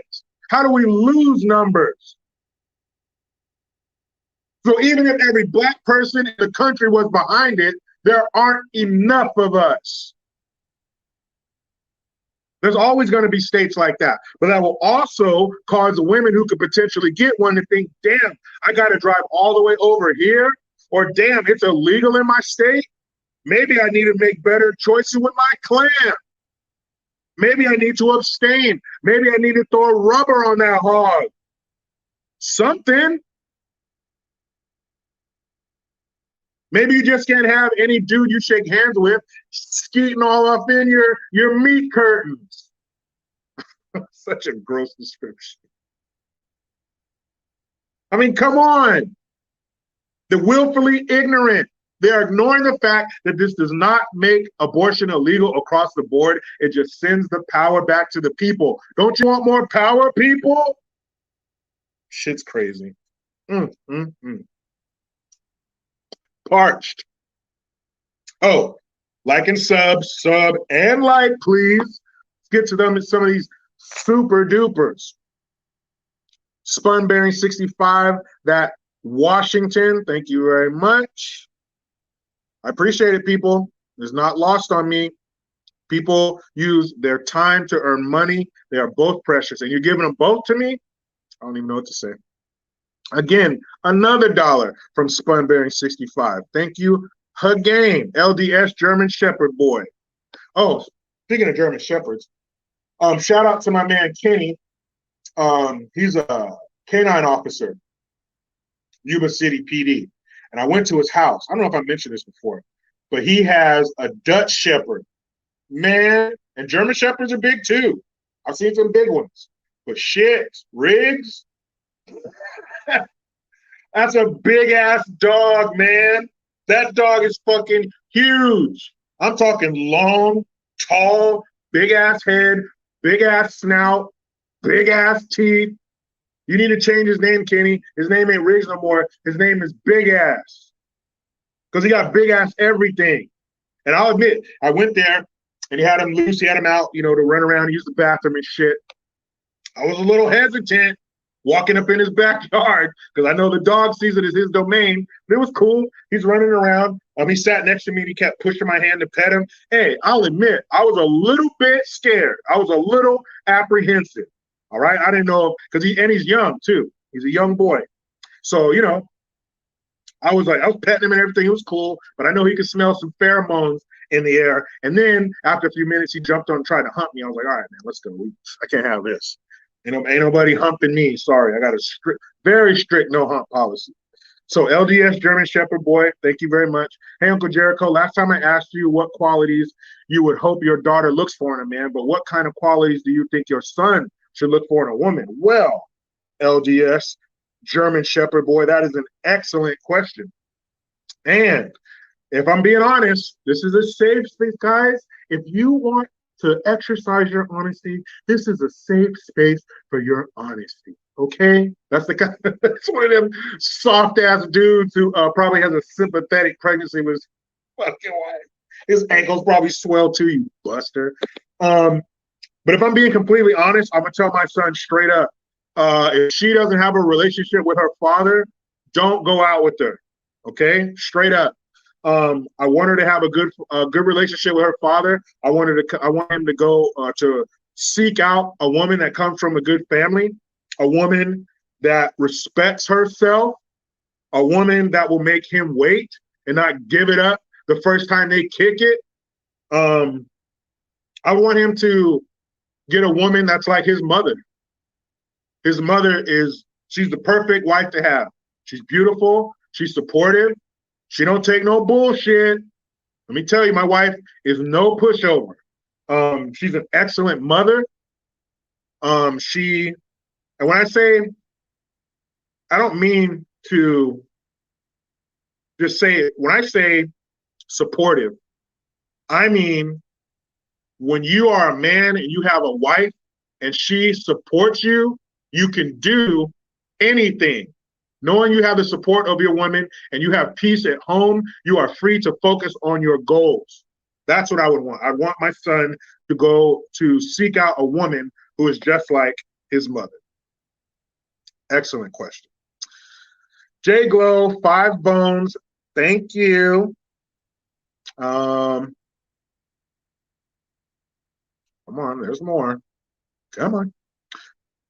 How do we lose numbers? So even if every black person in the country was behind it, there aren't enough of us. There's always going to be states like that. But that will also cause women who could potentially get one to think, damn, I got to drive all the way over here, or damn, it's illegal in my state. Maybe I need to make better choices with my clan. Maybe I need to abstain. Maybe I need to throw a rubber on that hog. Something. Maybe you just can't have any dude you shake hands with skeeting all up in your meat curtains. Such a gross description. I mean, come on. They're willfully ignorant. They're ignoring the fact that this does not make abortion illegal across the board. It just sends the power back to the people. Don't you want more power, people? Shit's crazy. Parched. Oh, like and sub and like, please. Let's get to them. Some of these super dupers. Spun bearing 65, that Washington. Thank you very much. I appreciate it, people. It's not lost on me. People use their time to earn money. They are both precious. And you're giving them both to me? I don't even know what to say. Again, another $1 from Spun Bearing 65. Thank you again, LDS German Shepherd boy. Oh, speaking of German Shepherds, shout out to my man Kenny. He's a canine officer, Yuba City PD. And I went to his house. I don't know if I mentioned this before, but he has a Dutch Shepherd. Man, and German Shepherds are big too. I've seen some big ones. But shit, Riggs, that's a big ass dog, man. That dog is fucking huge. I'm talking long, tall, big ass head, big ass snout, big ass teeth. You need to change his name, Kenny. His name ain't Riggs no more. His name is Big Ass. Because he got big ass everything. And I'll admit, I went there and he had him loose. He had him out, to run around, use the bathroom and shit. I was a little hesitant walking up in his backyard because I know the dog sees it as his domain. But it was cool. He's running around. He sat next to me and he kept pushing my hand to pet him. Hey, I'll admit, I was a little bit scared. I was a little apprehensive. All right. I didn't know because he's young too. He's a young boy. So, I was petting him and everything. It was cool, but I know he could smell some pheromones in the air. And then after a few minutes, he jumped on and tried to hump me. I was like, all right, man, let's go. I can't have this. Ain't nobody humping me. Sorry. I got a very strict no hump policy. So LDS German Shepherd boy, thank you very much. Hey, Uncle Jericho, last time I asked you what qualities you would hope your daughter looks for in a man, but what kind of qualities do you think your son should look for in a woman? Well, LDS German Shepherd boy, that is an excellent question. And if I'm being honest, this is a safe space, guys. If you want to exercise your honesty, this is a safe space for your honesty. Okay? That's that's one of them soft ass dudes who probably has a sympathetic pregnancy with his fucking wife. His ankles probably swell too, you buster. But if I'm being completely honest, I'm gonna tell my son straight up, if she doesn't have a relationship with her father, don't go out with her. Okay? Straight up. I want her to have a good relationship with her father. I want him to go to seek out a woman that comes from a good family, a woman that respects herself, a woman that will make him wait and not give it up the first time they kick it. I want him to get a woman that's like his mother. His mother she's the perfect wife to have. She's beautiful. She's supportive. She don't take no bullshit. Let me tell you, my wife is no pushover. She's an excellent mother. And when I say, I don't mean to just say it. When I say supportive, I mean when you are a man and you have a wife and she supports you You can do anything. Knowing you have the support of your woman and you have peace at home, you are free to focus on your goals. That's what I would want. I want my son to go to seek out a woman who is just like his mother. Excellent question. J Glow, 5 bones. Thank you. Come on, there's more. Come on.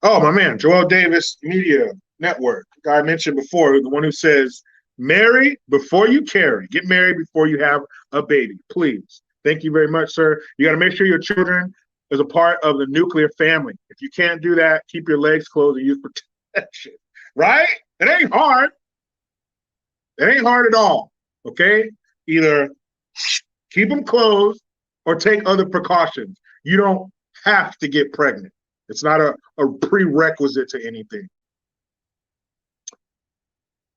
Oh, my man, Joel Davis Media Network. The guy I mentioned before, the one who says, marry before you carry. Get married before you have a baby, please. Thank you very much, sir. You got to make sure your children is a part of the nuclear family. If you can't do that, keep your legs closed and use protection. Right? It ain't hard. It ain't hard at all. Okay? Either keep them closed or take other precautions. You don't have to get pregnant. It's not a prerequisite to anything.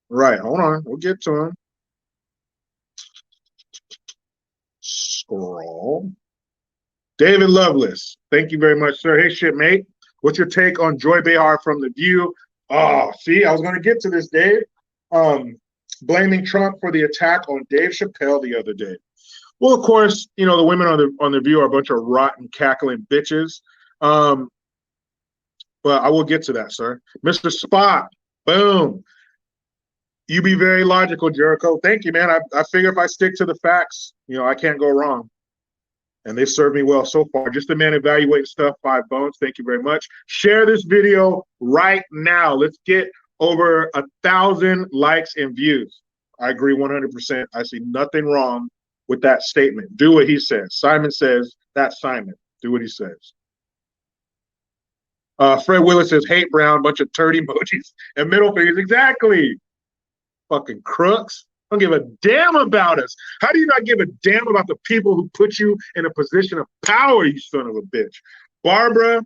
Right, hold on. We'll get to him. Scroll. David Lovelace. Thank you very much, sir. Hey, shipmate. What's your take on Joy Behar from The View? Oh, see, I was going to get to this, Dave. Blaming Trump for the attack on Dave Chappelle the other day. Well, of course, you know, the women on the View are a bunch of rotten, cackling bitches. But I will get to that, sir. Mr. Spot, boom. You be very logical, Jericho. Thank you, man. I figure if I stick to the facts, you know, I can't go wrong. And they've served me well so far. Just a man evaluating stuff, 5 bones. Thank you very much. Share this video right now. Let's get over 1,000 likes and views. I agree 100%. I see nothing wrong with that statement. Do what he says. Simon says, that's Simon. Do what he says. Fred Willis says, hate Brown, bunch of turd emojis and middle fingers. Exactly. Fucking crooks. Don't give a damn about us. How do you not give a damn about the people who put you in a position of power, you son of a bitch? Barbara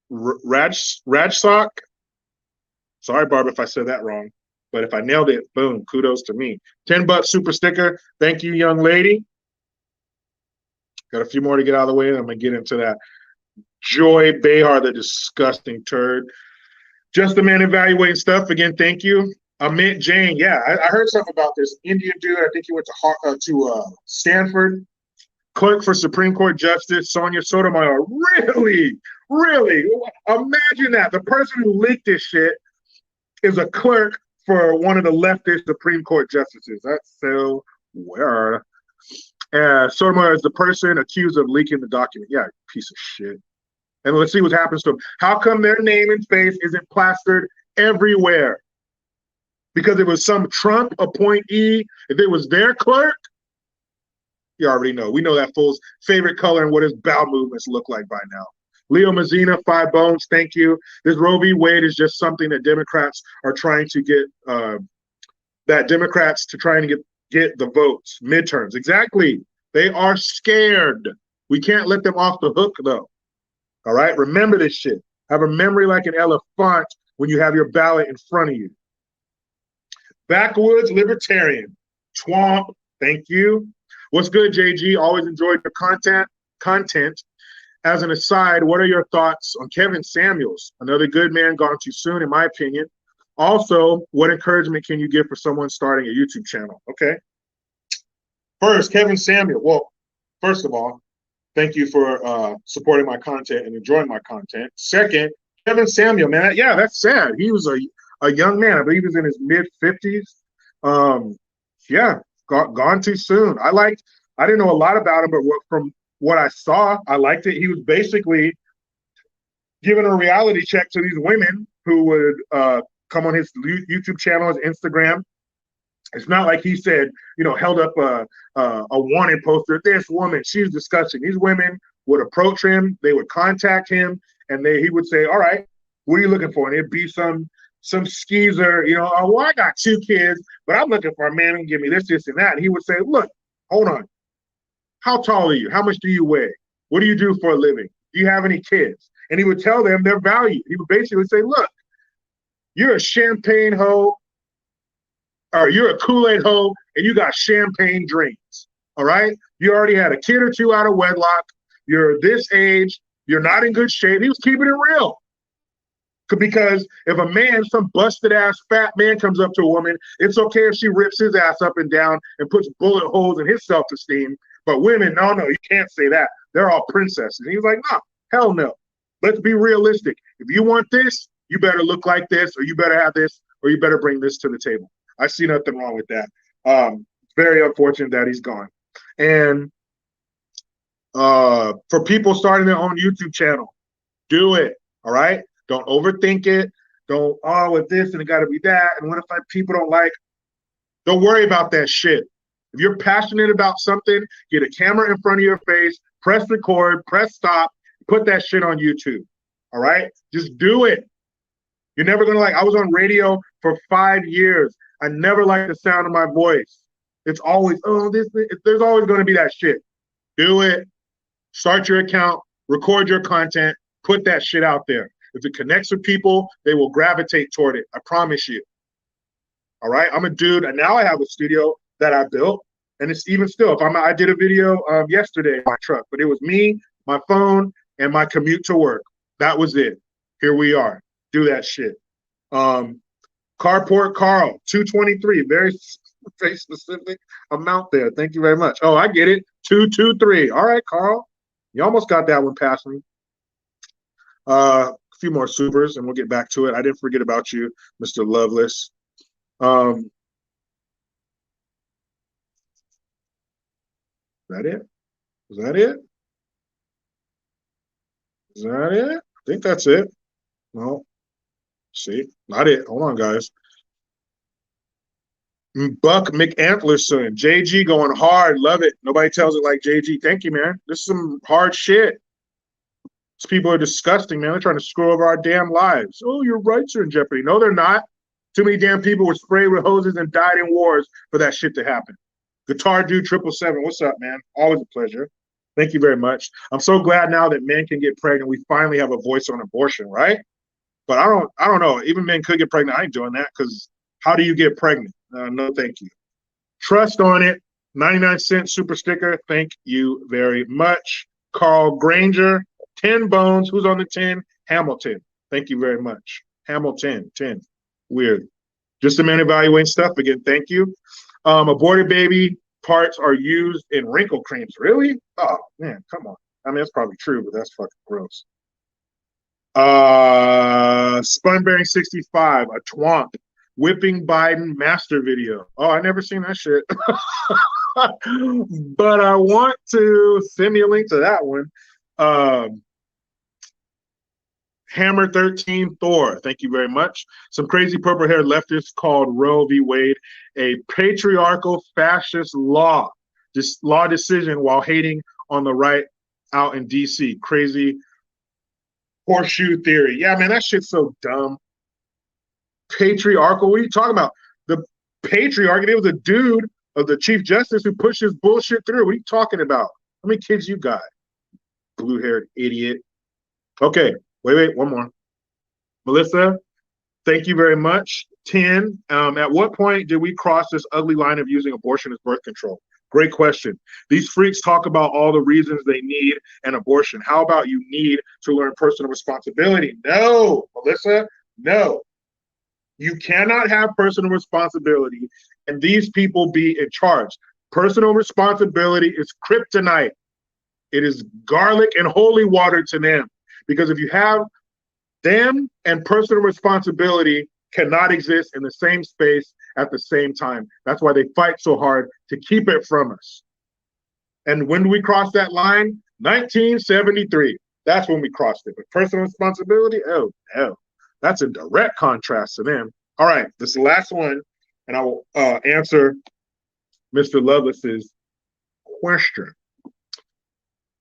Rajsock. Sorry, Barbara, if I said that wrong. But if I nailed it, boom, kudos to me. $10 super sticker. Thank you, young lady. Got a few more to get out of the way, and I'm going to get into that. Joy Behar, the disgusting turd. Just the man evaluating stuff. Again, thank you. Amit Jain. Yeah, I heard something about this Indian dude. I think he went to Stanford. Clerk for Supreme Court Justice Sonia Sotomayor. Really? Really? Imagine that. The person who leaked this shit is a clerk for one of the leftist Supreme Court justices. That's so weird. Sotomayor is the person accused of leaking the document. Yeah, piece of shit. And let's see what happens to them. How come their name and face isn't plastered everywhere? Because it was some Trump appointee. If it was their clerk, you already know. We know that fool's favorite color and what his bowel movements look like by now. Leo Mazzina, 5 bones, thank you. This Roe v. Wade is just something that Democrats are trying to get, get the votes, midterms. Exactly. They are scared. We can't let them off the hook, though. All right? Remember this shit. Have a memory like an elephant when you have your ballot in front of you. Backwoods Libertarian. Twomp, thank you. What's good, JG? Always enjoyed your content. As an aside, what are your thoughts on Kevin Samuels? Another good man gone too soon, in my opinion. Also, what encouragement can you give for someone starting a YouTube channel? Okay. First, Kevin Samuel. Well, first of all, thank you for supporting my content and enjoying my content. Second, Kevin Samuel, man, yeah, that's sad. He was a young man. I believe he was in his mid-50s. Yeah, gone too soon. I didn't know a lot about him, but from what I saw, I liked it. He was basically giving a reality check to these women who would come on his YouTube channel, his Instagram. It's not like he said, you know, held up a wanted poster. This woman, she's disgusting. These women would approach him, they would contact him, and he would say, all right, what are you looking for? And it'd be some skeezer, you know, oh, well, I got 2 kids, but I'm looking for a man who can give me this, this, and that. And he would say, look, hold on. How tall are you? How much do you weigh? What do you do for a living? Do you have any kids? And he would tell them their value. He would basically say, look, you're a champagne hoe, or you're a Kool-Aid hoe, and you got champagne dreams, all right? You already had a kid or 2 out of wedlock. You're this age. You're not in good shape. He was keeping it real. Because if a man, some busted ass fat man comes up to a woman, it's okay if she rips his ass up and down and puts bullet holes in his self-esteem. But women, no, you can't say that. They're all princesses. And he's like, no, hell no. Let's be realistic. If you want this, you better look like this, or you better have this, or you better bring this to the table. I see nothing wrong with that. Very unfortunate that he's gone. And for people starting their own YouTube channel, do it. All right. Don't overthink it. Don't, with this and it got to be that. And what if people don't like? Don't worry about that shit. If you're passionate about something, get a camera in front of your face, press record, press stop, put that shit on YouTube. All right? Just do it. You're never going to I was on radio for 5 years. I never liked the sound of my voice. It's always, there's always going to be that shit. Do it. Start your account, record your content, put that shit out there. If it connects with people, they will gravitate toward it. I promise you. All right? I'm a dude, and now I have a studio that I built, and it's even still. I did a video yesterday in my truck, but it was me, my phone, and my commute to work. That was it. Here we are. Do that shit. Carport Carl, 223. Very specific amount there. Thank you very much. Oh, I get it. 223. All right, Carl. You almost got that one past me. A few more supers, and we'll get back to it. I didn't forget about you, Mr. Loveless. Is that it? Is that it? Is that it? I think that's it. No. See, not it. Hold on, guys. Buck McAntlerson, JG going hard. Love it. Nobody tells it like JG. Thank you, man. This is some hard shit. These people are disgusting, man. They're trying to screw over our damn lives. Oh, your rights are in jeopardy. No, they're not. Too many damn people were sprayed with hoses and died in wars for that shit to happen. Guitar Dude 777, what's up, man? Always a pleasure. Thank you very much. I'm so glad now that men can get pregnant. We finally have a voice on abortion, right? But I don't know. Even men could get pregnant. I ain't doing that because how do you get pregnant? No, thank you. Trust on it. 99-cent super sticker. Thank you very much. Carl Granger, 10 bones. Who's on the 10? Hamilton. Thank you very much. Hamilton, 10. Weird. Just a man evaluating stuff. Again, thank you. Aborted baby parts are used in wrinkle creams. Really? Oh, man, come on. I mean, that's probably true, but that's fucking gross. Spunbearing 65, a twomp. Whipping Biden master video. Oh, I never seen that shit. But I want to send me a link to that one. Hammer 13 Thor, thank you very much. Some crazy purple haired leftists called Roe v. Wade a patriarchal fascist law decision while hating on the right out in DC. Crazy horseshoe theory. Yeah, man, that shit's so dumb. Patriarchal? What are you talking about? The patriarch, it was a dude of the Chief Justice who pushed his bullshit through. What are you talking about? How many kids you got? Blue-haired idiot. Okay, wait, one more. Melissa, thank you very much. 10, at what point did we cross this ugly line of using abortion as birth control? Great question. These freaks talk about all the reasons they need an abortion. How about you need to learn personal responsibility? No, Melissa, no. You cannot have personal responsibility and these people be in charge. Personal responsibility is kryptonite. It is garlic and holy water to them. Because if you have them and personal responsibility cannot exist in the same space at the same time. That's why they fight so hard to keep it from us. And when do we cross that line? 1973. That's when we crossed it. But personal responsibility, oh, hell. That's in direct contrast to them. All right, this is the last one, and I will answer Mr. Lovelace's question.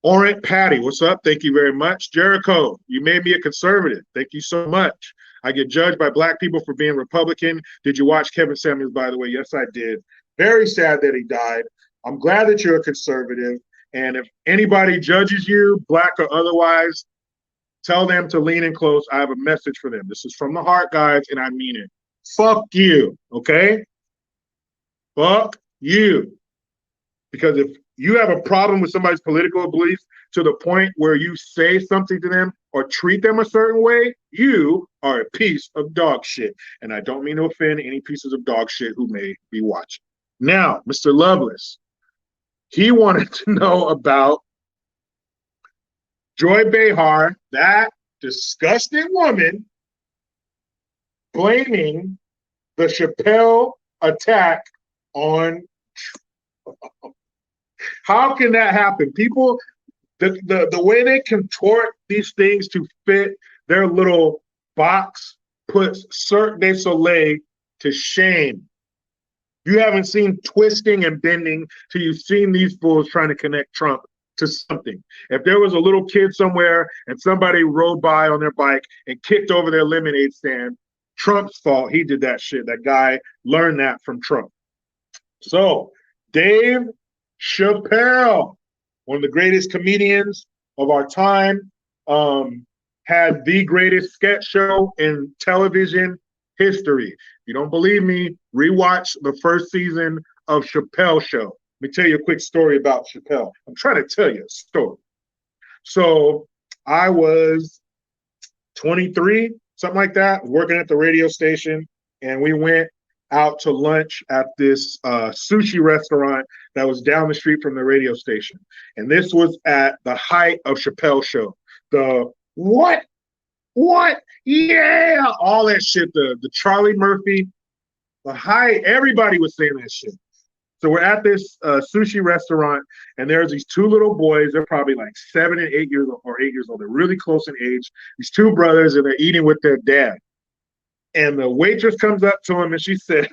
Orient Patty, what's up? Thank you very much. Jericho, you made me a conservative. Thank you so much. I get judged by black people for being Republican. Did you watch Kevin Samuels, by the way? Yes, I did. Very sad that he died. I'm glad that you're a conservative. And if anybody judges you, black or otherwise, tell them to lean in close. I have a message for them. This is from the heart, guys, and I mean it. Fuck you, okay? Fuck you. Because if you have a problem with somebody's political beliefs to the point where you say something to them or treat them a certain way, you are a piece of dog shit. And I don't mean to offend any pieces of dog shit who may be watching. Now, Mr. Lovelace, he wanted to know about Joy Behar, that disgusting woman, blaming the Chappelle attack on. How can that happen? People, the way they contort these things to fit their little box puts Cirque du Soleil to shame. You haven't seen twisting and bending till you've seen these fools trying to connect Trump to something. If there was a little kid somewhere and somebody rode by on their bike and kicked over their lemonade stand, Trump's fault. He did that shit. That guy learned that from Trump. So, Dave Chappelle, one of the greatest comedians of our time, had the greatest sketch show in television history. If you don't believe me, rewatch the first season of Chappelle Show. Let me tell you a quick story about Chappelle. I'm trying to tell you a story. So I was 23, something like that, working at the radio station, and we went out to lunch at this sushi restaurant that was down the street from the radio station. And this was at the height of Chappelle Show. The what, yeah, all that shit, the Charlie Murphy, the height, everybody was saying that shit. So we're at this sushi restaurant, and there's these two little boys. They're probably like 7 and 8 years old, or 8 years old. They're really close in age. These two brothers, and they're eating with their dad. And the waitress comes up to him, and she says,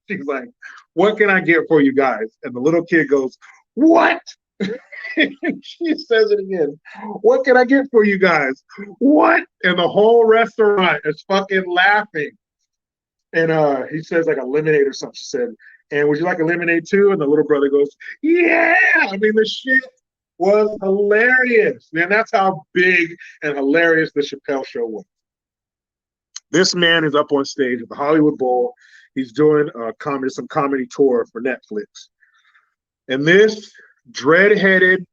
she's like, "What can I get for you guys?" And the little kid goes, "What?" And she says it again. "What can I get for you guys? What?" And the whole restaurant is fucking laughing. And he says like a lemonade or something. She said, "And would you like a lemonade too?" And the little brother goes, "Yeah." I mean, the shit was hilarious. Man, that's how big and hilarious the Chappelle Show was. This man is up on stage at the Hollywood Bowl. He's doing some comedy tour for Netflix. And this dread-headed,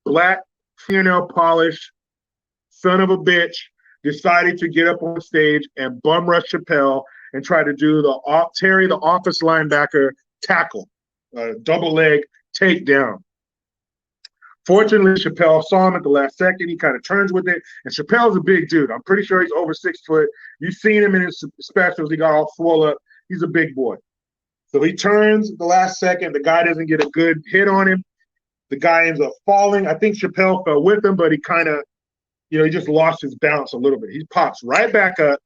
black fingernail polish son of a bitch decided to get up on stage and bum rush Chappelle and try to do the Terry, the office linebacker tackle, double leg takedown. Fortunately, Chappelle saw him at the last second. He kind of turns with it. And Chappelle's a big dude. I'm pretty sure he's over 6 foot. You've seen him in his specials. He got all swole up. He's a big boy. So he turns at the last second. The guy doesn't get a good hit on him. The guy ends up falling. I think Chappelle fell with him, but he kind of, he just lost his balance a little bit. He pops right back up.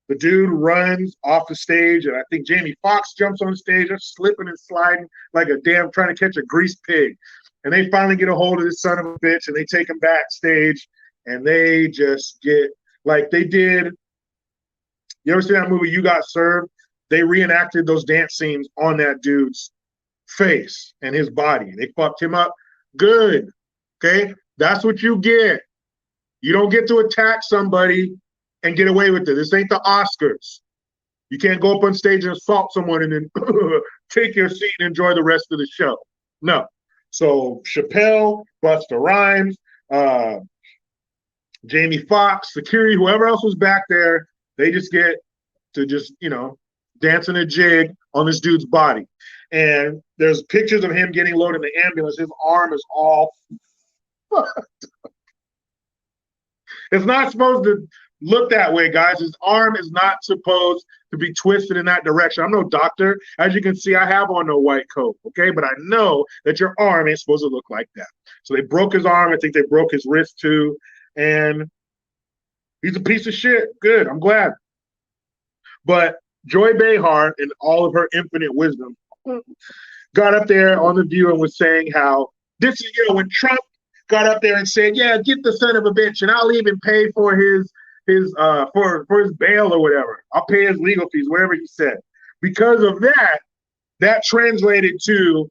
The dude runs off the stage, and I think Jamie Foxx jumps on stage. They're slipping and sliding like a damn trying to catch a greased pig. And they finally get a hold of this son of a bitch, and they take him backstage, and they just get like they did. You ever see that movie You Got Served? They reenacted those dance scenes on that dude's face and his body. They fucked him up good. Okay? That's what you get. You don't get to attack somebody and get away with it. This ain't the Oscars. You can't go up on stage and assault someone and then take your seat and enjoy the rest of the show. No. So Chappelle, Busta Rhymes, Jamie Foxx, security, whoever else was back there, they just get to dancing a jig on this dude's body. And there's pictures of him getting loaded in the ambulance. His arm is all fucked. It's not supposed to look that way, guys. His arm is not supposed to be twisted in that direction. I'm no doctor. As you can see, I have on no white coat, okay? But I know that your arm ain't supposed to look like that. So they broke his arm. I think they broke his wrist too. And he's a piece of shit. Good. I'm glad. But Joy Behar, in all of her infinite wisdom, got up there on The View and was saying how this is, when Trump got up there and said, "Yeah, get the son of a bitch, and I'll even pay for his bail or whatever. I'll pay his legal fees," whatever he said. Because of that, that translated to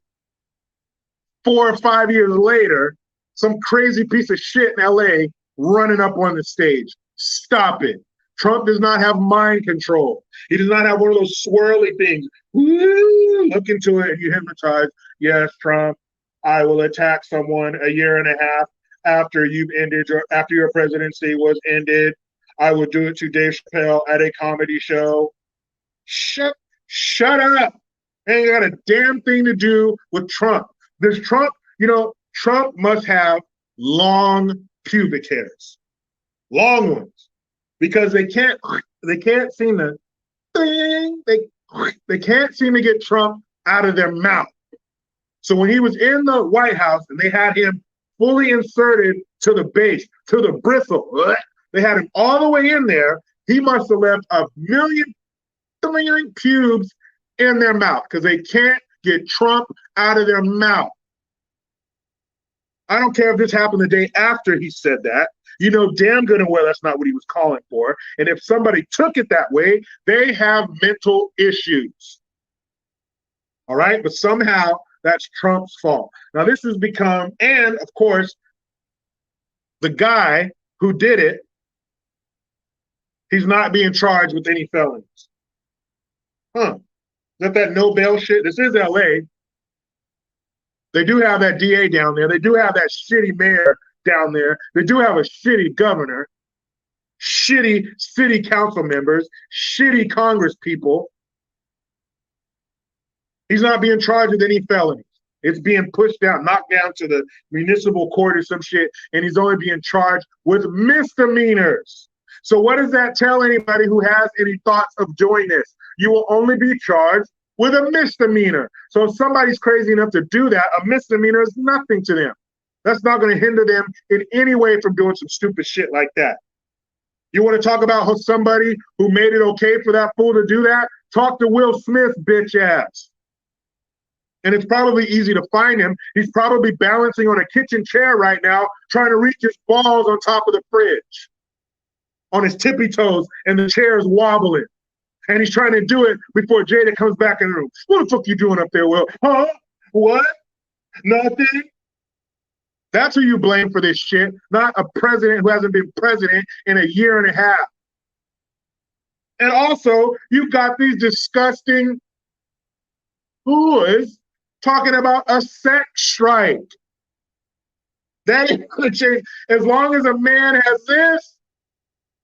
4 or 5 years later, some crazy piece of shit in LA running up on the stage. Stop it. Trump does not have mind control. He does not have one of those swirly things. Woo, look into it and you hypnotize. Yes, Trump, I will attack someone a year and a half after you've ended or after your presidency was ended. I would do it to Dave Chappelle at a comedy show. Shut up. Ain't got a damn thing to do with Trump. This Trump, Trump must have long pubic hairs, long ones, because they can't seem to they can't seem to get Trump out of their mouth. So when he was in the White House and they had him fully inserted to the base, to the bristle, they had him all the way in there. He must have left a million pubes in their mouth because they can't get Trump out of their mouth. I don't care if this happened the day after he said that. You know damn good and well that's not what he was calling for. And if somebody took it that way, they have mental issues. All right? But somehow that's Trump's fault. Now this has become, and of course, the guy who did it, he's not being charged with any felonies. Is that no bail shit? This is LA. They do have that DA down there. They do have that shitty mayor down there. They do have a shitty governor, shitty city council members, shitty Congress people. He's not being charged with any felonies. It's being pushed down, knocked down to the municipal court or some shit, and he's only being charged with misdemeanors. So what does that tell anybody who has any thoughts of doing this? You will only be charged with a misdemeanor. So if somebody's crazy enough to do that, a misdemeanor is nothing to them. That's not going to hinder them in any way from doing some stupid shit like that. You want to talk about somebody who made it okay for that fool to do that? Talk to Will Smith, bitch ass. And it's probably easy to find him. He's probably balancing on a kitchen chair right now, trying to reach his balls on top of the fridge, on his tippy toes, and the chair is wobbling. And he's trying to do it before Jada comes back in the room. What the fuck you doing up there, Will? Huh? What? Nothing? That's who you blame for this shit, not a president who hasn't been president in a year and a half. And also, you've got these disgusting whores talking about a sex strike. That ain't gonna change. As long as a man has this,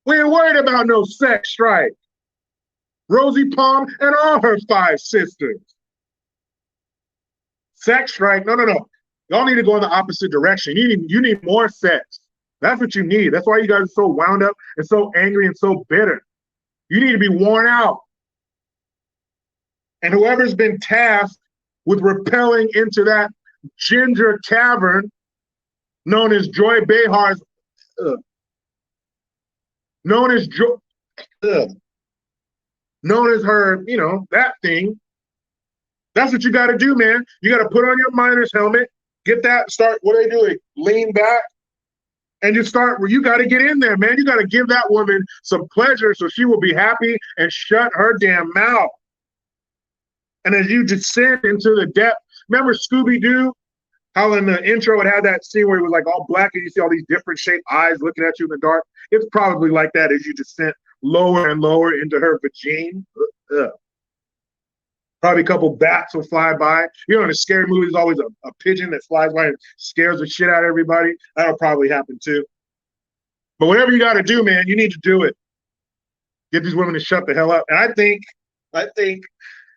we ain't worried about no sex strike. Rosie Palm and all her 5 sisters. Sex strike? No. Y'all need to go in the opposite direction. You need more sex. That's what you need. That's why you guys are so wound up and so angry and so bitter. You need to be worn out. And whoever's been tasked with rappelling into that ginger cavern known as Joy Behar's, known as her, that thing. That's what you got to do, man. You got to put on your miner's helmet, get that, start, what are they doing? Lean back and just start where you got to get in there, man. You got to give that woman some pleasure so she will be happy and shut her damn mouth. And as you descend into the depth, remember Scooby-Doo? How in the intro it had that scene where it was like all black and you see all these different shaped eyes looking at you in the dark? It's probably like that as you descend lower and lower into her vagine. Probably a couple bats will fly by. In a scary movie, there's always a pigeon that flies by and scares the shit out of everybody. That'll probably happen too. But whatever you got to do, man, you need to do it. Get these women to shut the hell up. And I think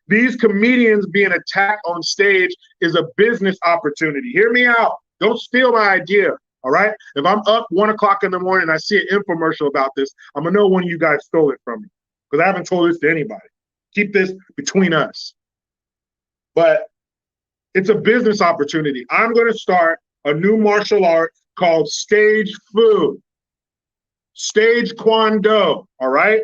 these comedians being attacked on stage is a business opportunity. Hear me out. Don't steal my idea. All right. If I'm up 1 o'clock in the morning and I see an infomercial about this, I'm going to know one of you guys stole it from me because I haven't told this to anybody. Keep this between us. But it's a business opportunity. I'm going to start a new martial art called Stage Fu. Stage Kwando. All right.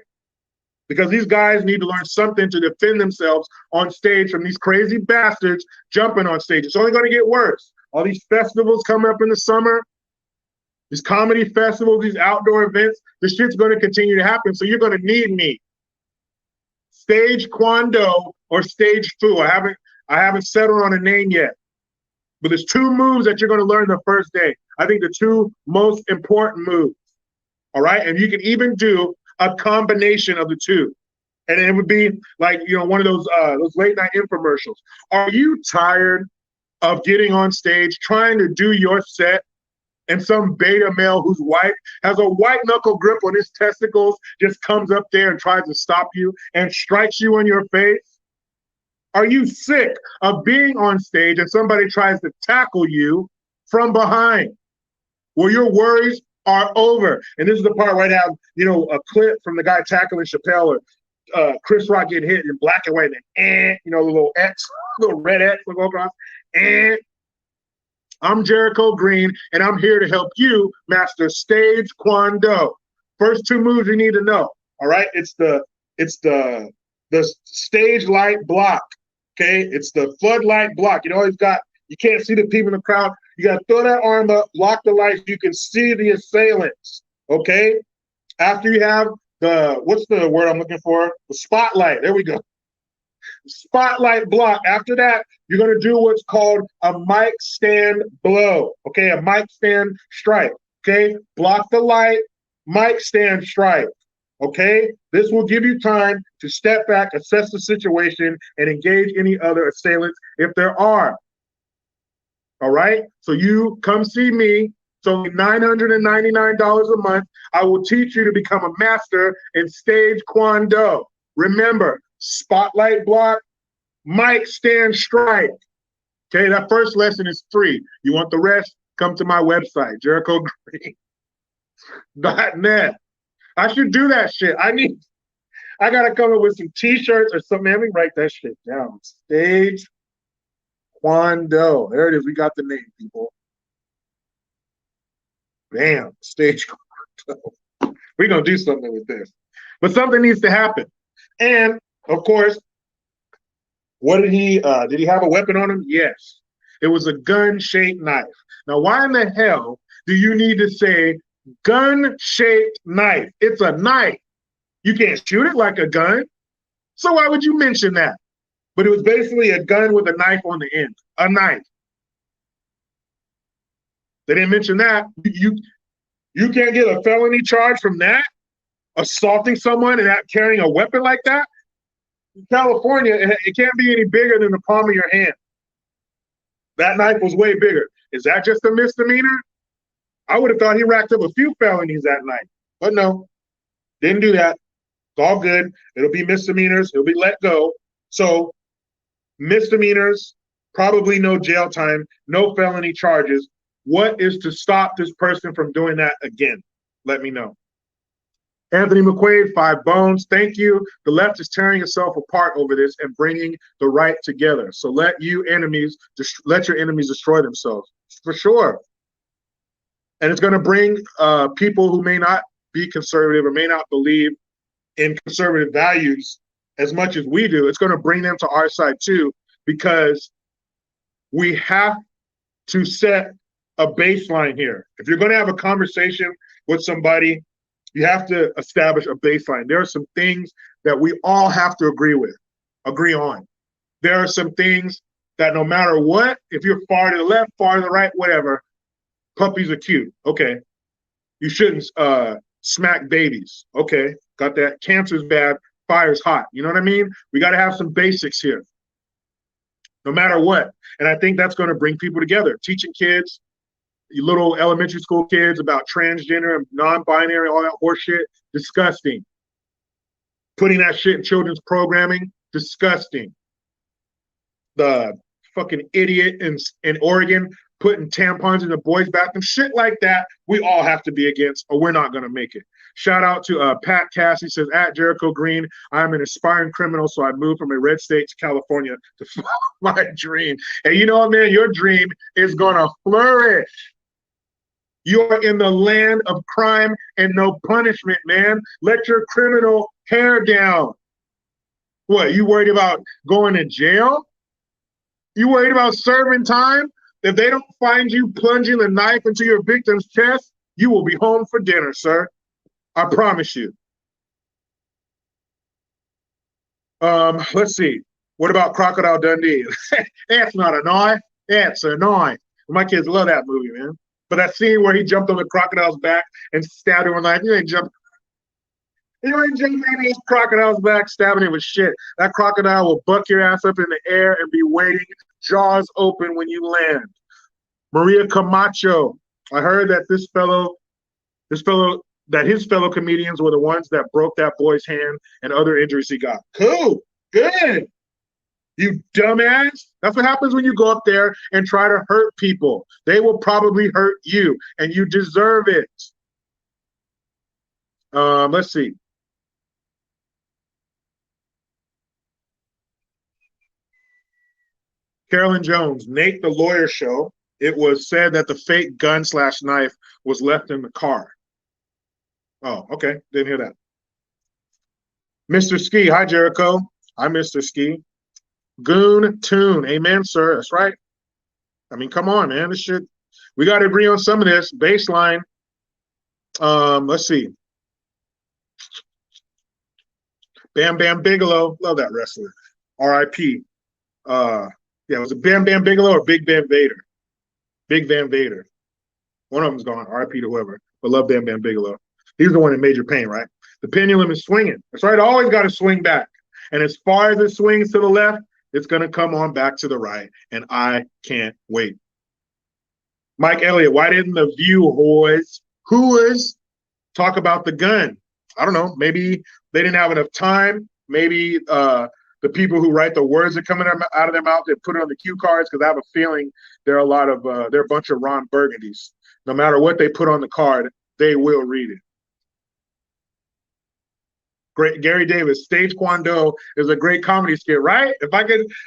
Because these guys need to learn something to defend themselves on stage from these crazy bastards jumping on stage. It's only going to get worse. All these festivals coming up in the summer, these comedy festivals, these outdoor events, this shit's going to continue to happen. So you're going to need me. Stage Kwando or Stage Fu. I haven't settled on a name yet. But there's 2 moves that you're going to learn the first day. I think the 2 most important moves. All right? And you can even do a combination of the 2. And it would be like, one of those late night infomercials. Are you tired of getting on stage, trying to do your set, and some beta male who's white has a white knuckle grip on his testicles, just comes up there and tries to stop you and strikes you in your face? Are you sick of being on stage and somebody tries to tackle you from behind? Well, your worries are over. And this is the part where I have, a clip from the guy tackling Chappelle or Chris Rock getting hit in black and white, and the little X, little red X will go across. And I'm Jericho Green, and I'm here to help you master stage Kwando. First two moves you need to know. All right, it's the stage light block. Okay, it's the floodlight block. You can't see the people in the crowd. You got to throw that arm up, block the lights. You can see the assailants. Okay, after you have what's the word I'm looking for? The spotlight. There we go. Spotlight block. After that, you're going to do what's called a mic stand blow. Okay, a mic stand strike. Okay, block the light, mic stand strike. Okay, this will give you time to step back, assess the situation, and engage any other assailants if there are. All right, so you come see me. It's only $999 a month. I will teach you to become a master in stage Kwando. Remember, spotlight block, mic stand strike. Okay, that first lesson is free. You want the rest? Come to my website, JerichoGreen.net. I should do that shit. I gotta come up with some t-shirts or something. Let me write that shit down. Stage Kwando. There it is. We got the name, people. Damn, stage Kwando. We're gonna do something with this. But something needs to happen. And of course, what did he have a weapon on him? Yes. It was a gun-shaped knife. Now, why in the hell do you need to say gun-shaped knife? It's a knife. You can't shoot it like a gun. So why would you mention that? But it was basically a gun with a knife on the end. A knife. They didn't mention that. You can't get a felony charge from that? Assaulting someone and carrying a weapon like that? In California, it can't be any bigger than the palm of your hand. That knife was way bigger. Is that just a misdemeanor? I would have thought he racked up a few felonies that night. But no, didn't do that. It's all good. It'll be misdemeanors. It'll be let go. So misdemeanors, probably no jail time, no felony charges. What is to stop this person from doing that again? Let me know. Anthony McQuaid, 5 bones. Thank you. The left is tearing itself apart over this and bringing the right together. So let your enemies destroy themselves, for sure. And it's going to bring people who may not be conservative or may not believe in conservative values as much as we do. It's going to bring them to our side too, because we have to set a baseline here. If you're going to have a conversation with somebody, you have to establish a baseline. There are some things that we all have to agree on. There are some things that no matter what, if you're far to the left, far to the right, whatever, puppies are cute. Okay. You shouldn't smack babies. Okay. Got that. Cancer's bad. Fire's hot. You know what I mean? We got to have some basics here, no matter what. And I think that's going to bring people together. Teaching kids, little elementary school kids, about transgender and non-binary, all that horseshit, disgusting. Putting that shit in children's programming, disgusting. The fucking idiot in Oregon putting tampons in the boys' bathroom, shit like that, we all have to be against, or we're not going to make it. Shout out to Pat Cassie, says, at Jericho Green, I'm an aspiring criminal, so I moved from a red state to California to follow my dream. And you know what, man? Your dream is going to flourish. You are in the land of crime and no punishment, man. Let your criminal hair down. What, you worried about going to jail? You worried about serving time? If they don't find you plunging the knife into your victim's chest, you will be home for dinner, sir. I promise you. Let's see. What about Crocodile Dundee? That's not a knife. That's a knife. My kids love that movie, man. But that scene where he jumped on the crocodile's back and stabbed him with a knife, you ain't jumping on his crocodile's back, stabbing him with shit. That crocodile will buck your ass up in the air and be waiting jaws open when you land. Maria Camacho. I heard that that his fellow comedians were the ones that broke that boy's hand and other injuries he got. Cool. Good. You dumbass. That's what happens when you go up there and try to hurt people. They will probably hurt you, and you deserve it. Let's see. Carolyn Jones, Nate the Lawyer Show. It was said that the fake gun/knife was left in the car. Oh, okay. Didn't hear that. Mr. Ski. Hi, Jericho. Hi, Mr. Ski. Goon Tune. Amen, sir. That's right. I mean, come on, man. This shit. We got to agree on some of this. Baseline. Let's see. Bam Bam Bigelow. Love that wrestler. R.I.P. Yeah, was it Bam Bam Bigelow or Big Van Vader? Big Van Vader. One of them's gone. R.I.P. to whoever. But love Bam Bam Bigelow. He's the one in Major Pain, right? The pendulum is swinging. That's right. Always got to swing back. And as far as it swings to the left, it's going to come on back to the right. And I can't wait. Mike Elliott, why didn't the who's talk about the gun? I don't know. Maybe they didn't have enough time. Maybe the people who write the words that come out of their mouth, they put it on the cue cards, because I have a feeling they're a bunch of Ron Burgundies. No matter what they put on the card, they will read it. Great. Gary Davis, Stage Kwando is a great comedy skit, right?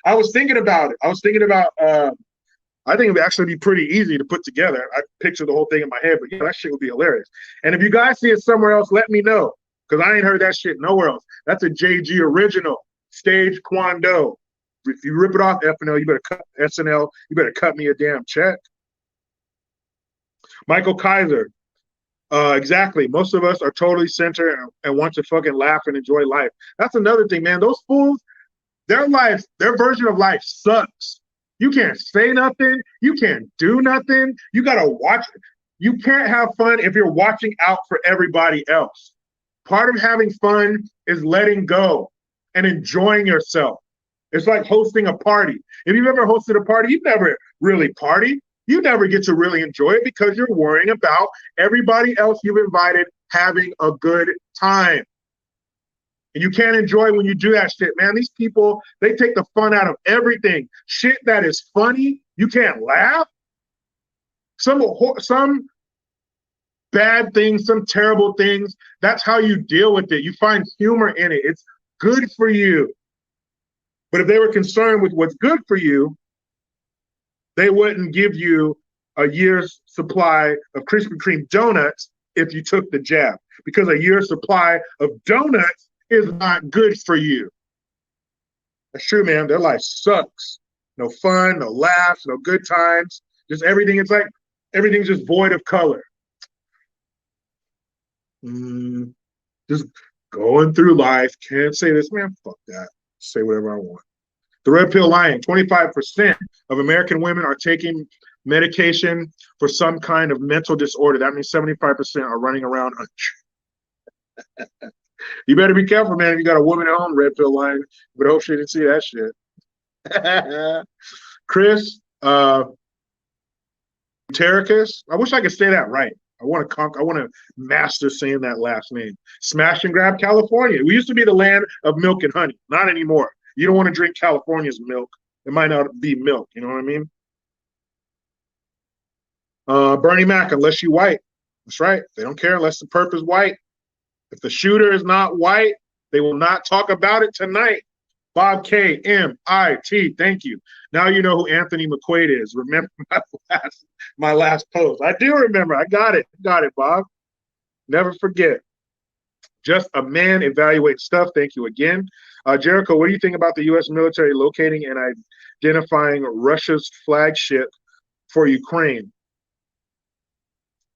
I was thinking about it. I think it would actually be pretty easy to put together. I picture the whole thing in my head, but yeah, that shit would be hilarious. And if you guys see it somewhere else, let me know, because I ain't heard that shit nowhere else. That's a JG original, Stage Kwando. If you rip it off FNL, you better cut SNL. You better cut me a damn check. Michael Kaiser. Exactly. Most of us are totally centered and want to fucking laugh and enjoy life. That's another thing, man. Those fools, their version of life sucks. You can't say nothing. You can't do nothing. You got to watch. You can't have fun if you're watching out for everybody else. Part of having fun is letting go and enjoying yourself. It's like hosting a party. If you've ever hosted a party, you've never really partied. You never get to really enjoy it because you're worrying about everybody else you've invited having a good time. And you can't enjoy when you do that shit, man. These people, they take the fun out of everything. Shit that is funny, you can't laugh. Some bad things, some terrible things, that's how you deal with it. You find humor in it. It's good for you. But if they were concerned with what's good for you, they wouldn't give you a year's supply of Krispy Kreme donuts if you took the jab, because a year's supply of donuts is not good for you. That's true, man. Their life sucks. No fun, no laughs, no good times. Just everything. It's like everything's just void of color. Just going through life. Can't say this, man. Fuck that. Say whatever I want. The Red Pill Lying, 25% of American women are taking medication for some kind of mental disorder. That means 75% are running around. You better be careful, man. If you got a woman at home, Red Pill Lying, but hope she didn't see that shit. Chris, Terracus, I wish I could say that right. I want to master saying that last name. Smash and Grab, California. We used to be the land of milk and honey. Not anymore. You don't want to drink California's milk. It might not be milk. You know what I mean? Bernie Mac, unless you white. That's right. They don't care unless the perp is white. If the shooter is not white, they will not talk about it tonight. Bob K, M-I-T, thank you. Now you know who Anthony McQuaid is. Remember my last post. I do remember. I got it. Got it, Bob. Never forget. Just a man evaluates stuff. Thank you again. Jericho, what do you think about the U.S. military locating and identifying Russia's flagship for Ukraine,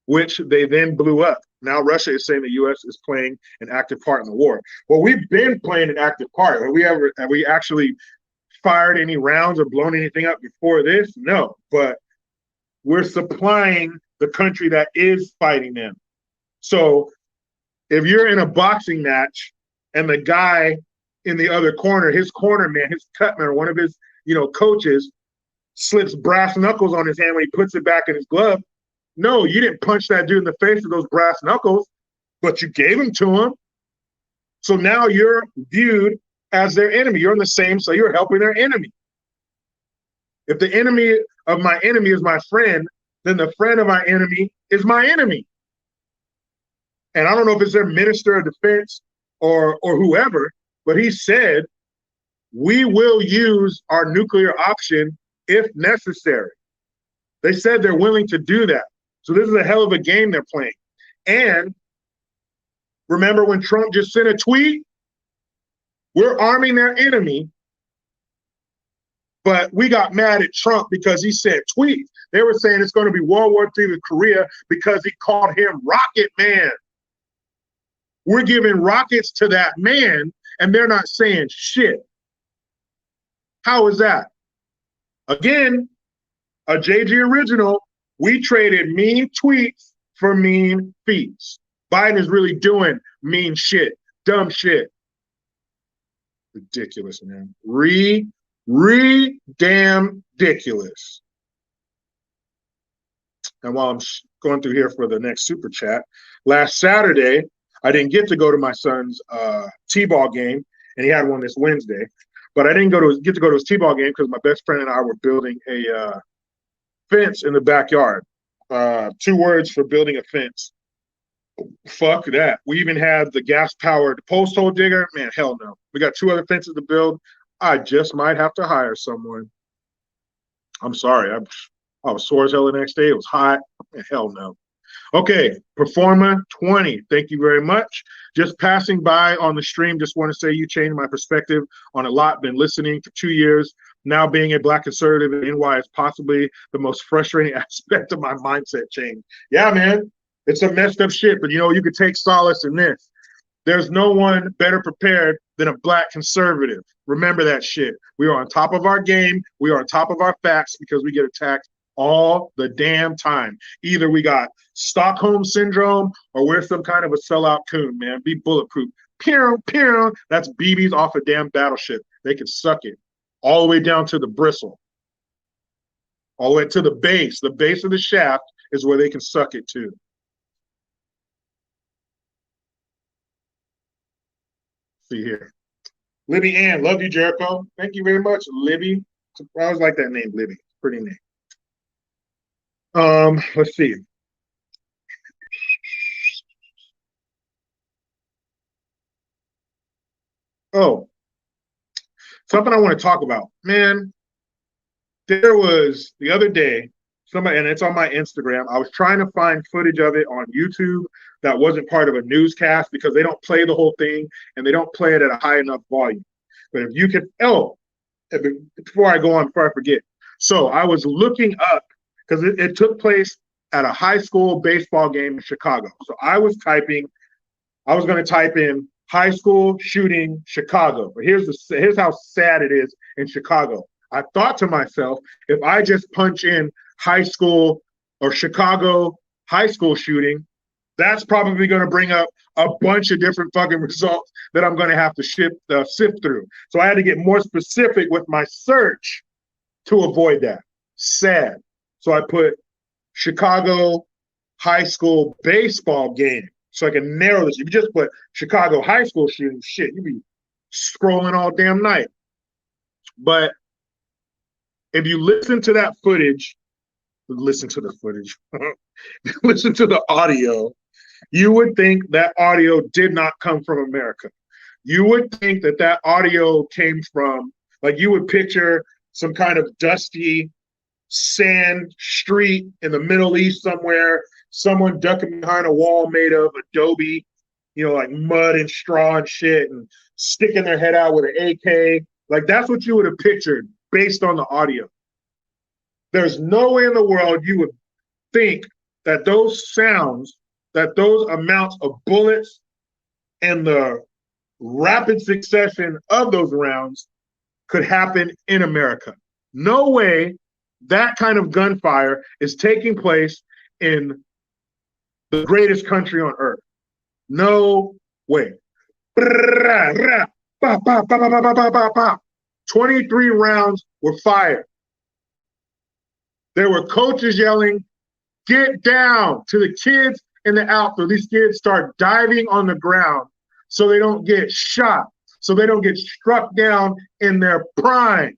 which they then blew up? Now Russia is saying the U.S. is playing an active part in the war. Well, we've been playing an active part. Have we actually fired any rounds or blown anything up before this? No, but we're supplying the country that is fighting them. So if you're in a boxing match and the guy in the other corner, his corner man, his cutman, or one of his coaches slips brass knuckles on his hand when he puts it back in his glove. No, you didn't punch that dude in the face with those brass knuckles, but you gave them to him. So now you're viewed as their enemy. You're in the same, so you're helping their enemy. If the enemy of my enemy is my friend, then the friend of my enemy is my enemy. And I don't know if it's their minister of defense or whoever, but he said, we will use our nuclear option if necessary. They said they're willing to do that. So this is a hell of a game they're playing. And remember when Trump just sent a tweet? We're arming their enemy, but we got mad at Trump because he said tweets. They were saying it's going to be World War III with Korea because he called him Rocket Man. We're giving rockets to that man, and they're not saying shit. How is that? Again, a JG original, we traded mean tweets for mean feats. Biden is really doing mean shit, dumb shit. Ridiculous, man. Damn ridiculous. And while I'm going through here for the next super chat, last Saturday, I didn't get to go to my son's T-ball game, and he had one this Wednesday. But I didn't get to go to his T-ball game because my best friend and I were building a fence in the backyard. 2 words for building a fence. Fuck that. We even had the gas-powered post hole digger. Man, hell no. We got 2 other fences to build. I just might have to hire someone. I'm sorry. I was sore as hell the next day. It was hot. Man, hell no. Okay, Performer 20. Thank you very much. Just passing by on the stream. Just want to say you changed my perspective on a lot. Been listening for 2 years. Now being a Black conservative in NY is possibly the most frustrating aspect of my mindset change. Yeah, man. It's a messed up shit, but you could take solace in this. There's no one better prepared than a Black conservative. Remember that shit. We are on top of our game. We are on top of our facts because we get attacked all the damn time. Either we got Stockholm syndrome or we're some kind of a sellout coon, man. Be bulletproof. Pew, pew. That's BBs off a damn battleship. They can suck it all the way down to the bristle. All the way to the base. The base of the shaft is where they can suck it to. See here. Libby Ann, love you, Jericho. Thank you very much, Libby. I always like that name, Libby. Pretty name. Let's see. Oh, something I want to talk about. Man, there was the other day, somebody, and it's on my Instagram. I was trying to find footage of it on YouTube that wasn't part of a newscast because they don't play the whole thing and they don't play it at a high enough volume. But if you could, before I go on, before I forget. So I was looking up, because it took place at a high school baseball game in Chicago. So I was going to type in high school shooting Chicago. But here's how sad it is in Chicago. I thought to myself, if I just punch in high school or Chicago high school shooting, that's probably going to bring up a bunch of different fucking results that I'm going to have to sift through. So I had to get more specific with my search to avoid that. Sad. So I put Chicago high school baseball game so I can narrow this. If you just put Chicago high school shooting, shit, you'd be scrolling all damn night. But if you listen to that footage, listen to the audio, you would think that audio did not come from America. You would think that audio came from, like, you would picture some kind of dusty sand street in the Middle East somewhere, someone ducking behind a wall made of adobe, like mud and straw and shit, and sticking their head out with an AK. Like, that's what you would have pictured based on the audio. There's no way in the world you would think that those sounds, that those amounts of bullets and the rapid succession of those rounds could happen in America. No way that kind of gunfire is taking place in the greatest country on earth. No way. 23 rounds were fired. There were coaches yelling, "Get down," to the kids in the outfield. These kids start diving on the ground so they don't get shot, so they don't get struck down in their prime.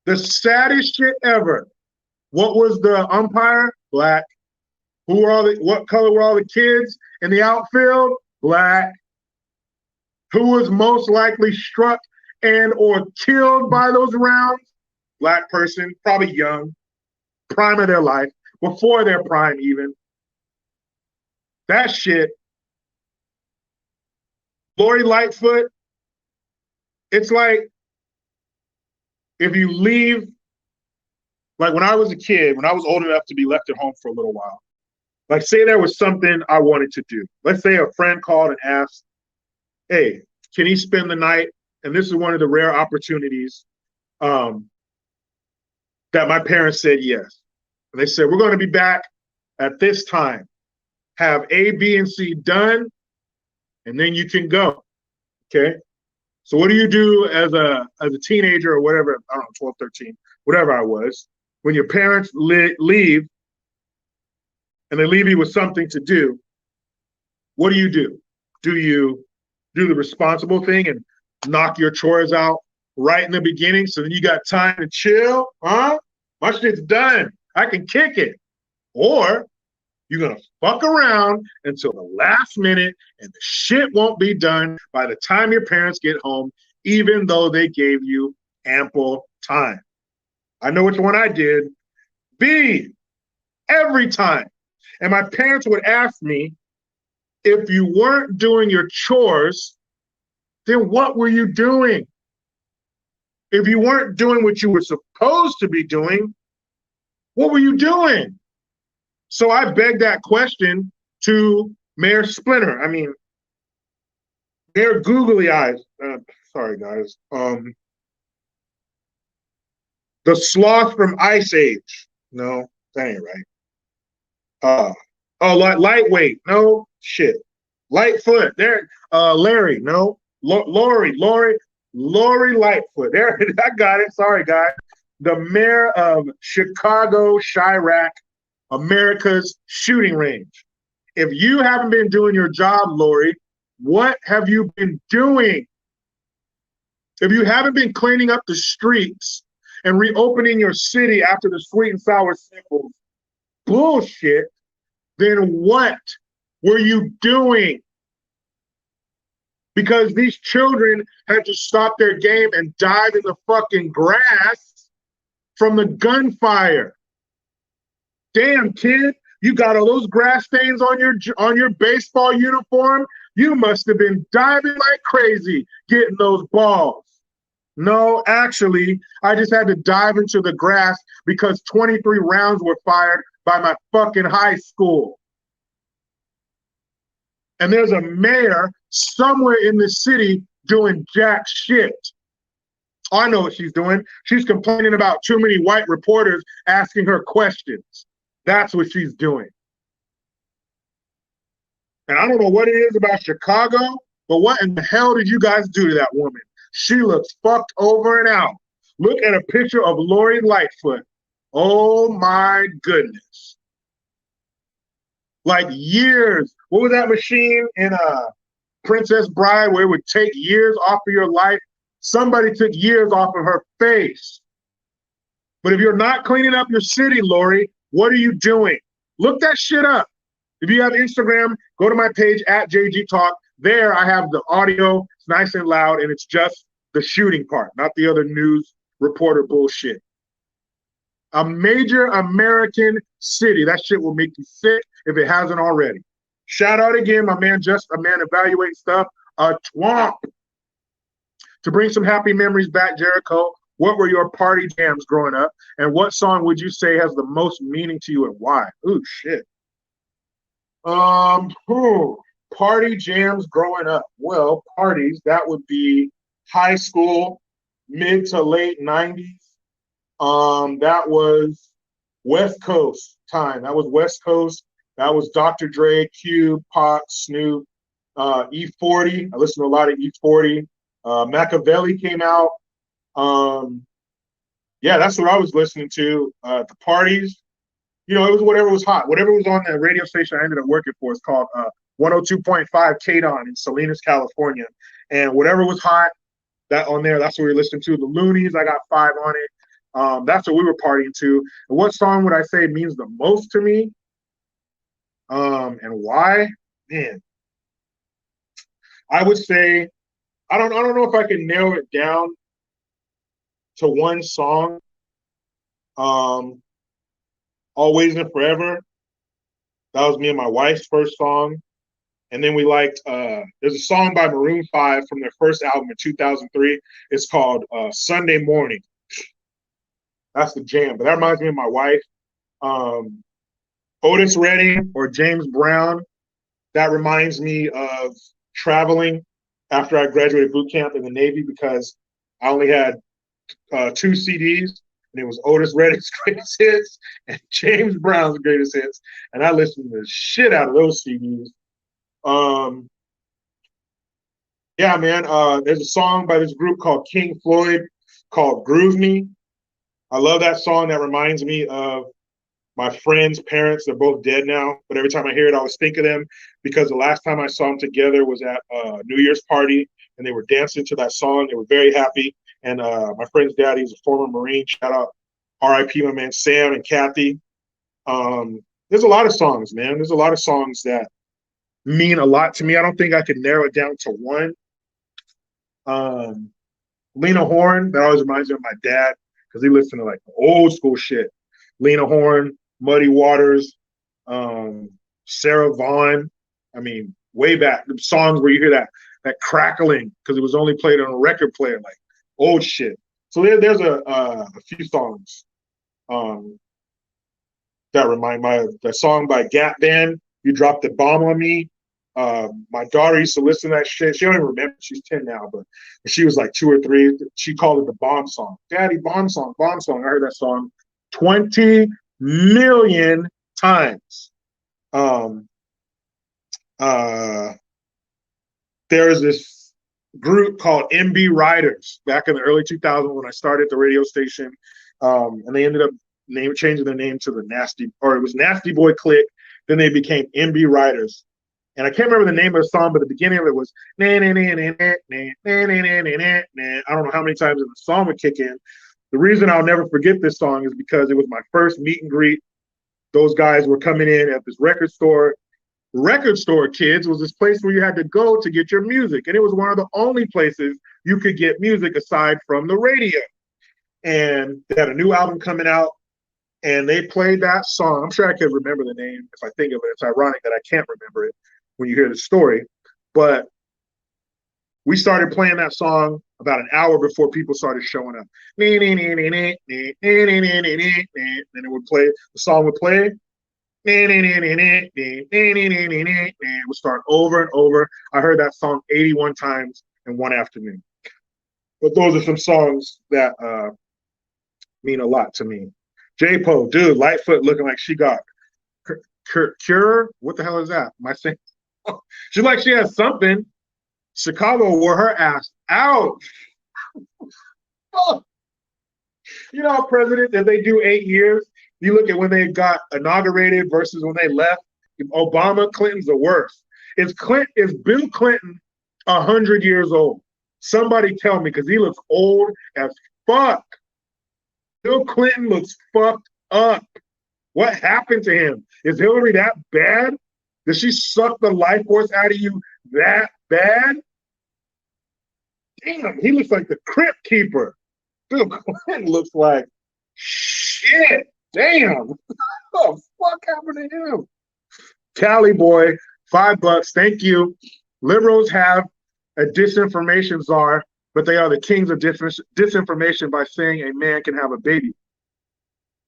The saddest shit ever. What was the umpire? Black. What color were all the kids in the outfield? Black. Who was most likely struck and or killed by those rounds? Black person, probably young, prime of their life, before their prime even. That shit. Lori Lightfoot, it's like if you leave, like when I was a kid, when I was old enough to be left at home for a little while, like say there was something I wanted to do. Let's say a friend called and asked, "Hey, can he spend the night?" And this is one of the rare opportunities that my parents said yes. And they said, "We're going to be back at this time. Have A, B, and C done, and then you can go." Okay. So what do you do as a teenager or whatever, I don't know, 12, 13, whatever I was, when your parents leave and they leave you with something to do? What do? Do you do the responsible thing and knock your chores out right in the beginning so then you got time to chill? Huh? My shit's done. I can kick it. Or you're going to fuck around until the last minute and the shit won't be done by the time your parents get home, even though they gave you ample time. I know which one I did. B, every time. And my parents would ask me, if you weren't doing your chores, then what were you doing? If you weren't doing what you were supposed to be doing, what were you doing? So I begged that question to Mayor Splinter. I mean, Mayor Googly Eyes. Sorry, guys. The sloth from Ice Age. No, that ain't right. Lightweight. No, shit. Lightfoot. There. Larry. No. Lori Lightfoot. There. I got it. Sorry, guys. The mayor of Chicago, Chirac, America's shooting range. If you haven't been doing your job, Lori, what have you been doing? If you haven't been cleaning up the streets and reopening your city after the sweet and sour symbols bullshit, then what were you doing? Because these children had to stop their game and dive in the fucking grass from the gunfire. Damn, kid, you got all those grass stains on your baseball uniform. You must have been diving like crazy getting those balls. No, actually, I just had to dive into the grass because 23 rounds were fired by my fucking high school. And there's a mayor somewhere in the city doing jack shit. I know what she's doing. She's complaining about too many white reporters asking her questions. That's what she's doing. And I don't know what it is about Chicago, but what in the hell did you guys do to that woman? She looks fucked over and out. Look at a picture of Lori Lightfoot. Oh my goodness. Like years. What was that machine in Princess Bride where it would take years off of your life? Somebody took years off of her face. But if you're not cleaning up your city, Lori, what are you doing? Look that shit up. If you have Instagram, go to my page at JG Talk. There I have the audio. It's nice and loud, and it's just the shooting part, not the other news reporter bullshit. A major American city. That shit will make you sick if it hasn't already. Shout out again, my man, just a man evaluating stuff. A twomp. To bring some happy memories back, Jericho, what were your party jams growing up? And what song would you say has the most meaning to you and why? Ooh, shit. Party jams growing up. Well, parties, that would be high school, mid to late 90s. That was West Coast time. That was West Coast. That was Dr. Dre, Cube, Pac, Snoop, E40. I listened to a lot of E40. Machiavelli came out. Yeah, that's what I was listening to at the parties. You know, it was whatever was hot. Whatever was on the radio station I ended up working for is called 102.5 KDON in Salinas, California. And whatever was hot, that on there, that's what we were listening to. The Loonies, I got 5 on it. That's what we were partying to. And what song would I say means the most to me? And why? Man, I would say I don't know if I can narrow it down to one song. Um, Always and Forever. That was me and my wife's first song. And then we liked there's a song by Maroon 5 from their first album in 2003. It's called Sunday Morning. That's the jam. But that reminds me of my wife. Um, Otis Redding or James Brown. That reminds me of traveling after I graduated boot camp in the Navy because I only had 2 CDs, and it was Otis Redding's greatest hits and James Brown's greatest hits, and I listened to the shit out of those CDs. Um, yeah, man. There's a song by this group called King Floyd called "Groove Me." I love that song. That reminds me of my friends' parents. They're both dead now, but every time I hear it, I always think of them because the last time I saw them together was at a New Year's party, and they were dancing to that song. They were very happy. And my friend's daddy is a former Marine. Shout out R.I.P. my man Sam and Kathy. There's a lot of songs, man. There's a lot of songs that mean a lot to me. I don't think I could narrow it down to one. Um, Lena Horne, that always reminds me of my dad because he listened to like old school shit. Lena Horne, Muddy Waters, Sarah Vaughan. I mean, way back, the songs where you hear that crackling because it was only played on a record player, like old shit. So there's a few songs that remind my that song by Gap Band, "You Dropped the Bomb on Me." My daughter used to listen to that shit. She don't even remember. She's 10 now, but when she was like 2 or 3, she called it the bomb song. Daddy, bomb song, bomb song. I heard that song 20 million times. Um, uh, there was this group called MB Riders back in the early 2000s when I started the radio station, and they ended up changing their name to the it was Nasty Boy Click. Then they became MB Riders. And I can't remember the name of the song, but the beginning of it was I don't know how many times the song would kick in. The reason I'll never forget this song is because it was my first meet and greet. Those guys were coming in at this record store. Record store, kids, was this place where you had to go to get your music. And it was one of the only places you could get music aside from the radio. And they had a new album coming out, and they played that song. I'm sure I could remember the name if I think of it. It's ironic that I can't remember it when you hear the story. But we started playing that song about an hour before people started showing up. And it would play, the song would play. It would start over and over. I heard that song 81 times in one afternoon. But those are some songs that mean a lot to me. J-Po, dude, Lightfoot looking like she got cure. What the hell is that? Am I saying? She's like she has something. Chicago wore her ass out. You know, president, if they do 8 years, you look at when they got inaugurated versus when they left. Obama, Clinton's the worst. Is Bill Clinton 100 years old? Somebody tell me, because he looks old as fuck. Bill Clinton looks fucked up. What happened to him? Is Hillary that bad? Does she suck the life force out of you that bad? Damn, he looks like the Crypt Keeper. Bill Clinton looks like shit. Damn. What the fuck happened to him? Cali boy, $5. Thank you. Liberals have a disinformation czar, but they are the kings of disinformation by saying a man can have a baby.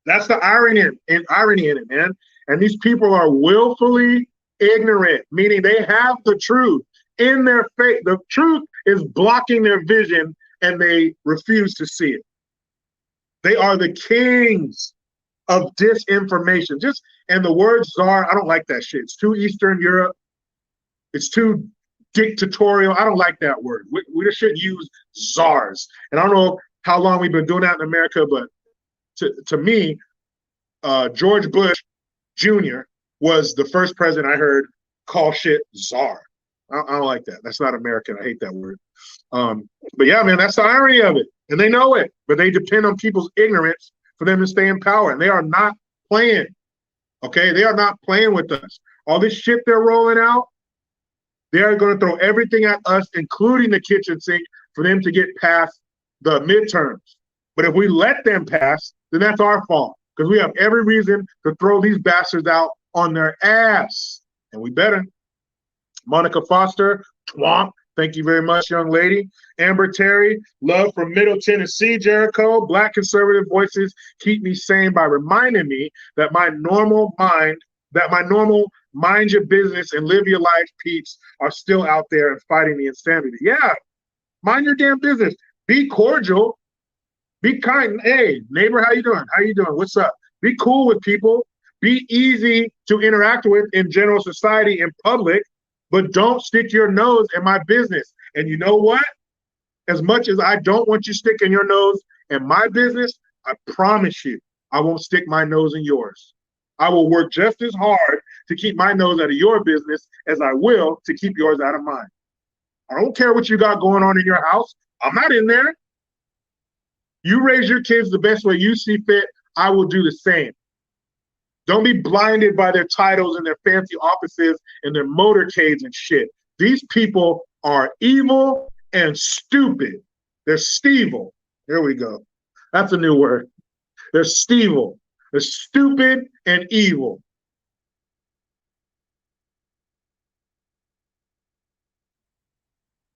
That's the irony in it, man. And these people are willfully ignorant, meaning they have the truth in their face. The truth is blocking their vision, and they refuse to see it. They are the kings of disinformation. And the word czar, I don't like that shit. It's too Eastern Europe. It's too dictatorial. I don't like that word. We should use czars. And I don't know how long we've been doing that in America, but to me, George Bush Jr. was the first president I heard call shit czar. I don't like that. That's not American. I hate that word. But yeah, man, that's the irony of it. And they know it, but they depend on people's ignorance for them to stay in power. And they are not playing. Okay? They are not playing with us. All this shit they're rolling out, they are going to throw everything at us, including the kitchen sink, for them to get past the midterms. But if we let them pass, then that's our fault, because we have every reason to throw these bastards out on their ass. And we better. Monica Foster, twomp. Thank you very much, young lady. Amber Terry, love from Middle Tennessee, Jericho. Black conservative voices keep me sane by reminding me that my normal mind your business and live your life peeps are still out there and fighting the insanity. Yeah, mind your damn business. Be cordial. Be kind. Hey, neighbor, how you doing? How you doing? What's up? Be cool with people. Be easy to interact with in general society in public, but don't stick your nose in my business. And you know what? As much as I don't want you sticking your nose in my business, I promise you, I won't stick my nose in yours. I will work just as hard to keep my nose out of your business as I will to keep yours out of mine. I don't care what you got going on in your house. I'm not in there. You raise your kids the best way you see fit. I will do the same. Don't be blinded by their titles and their fancy offices and their motorcades and shit. These people are evil and stupid. They're stevel. There we go. That's a new word. They're stevel. They're stupid and evil.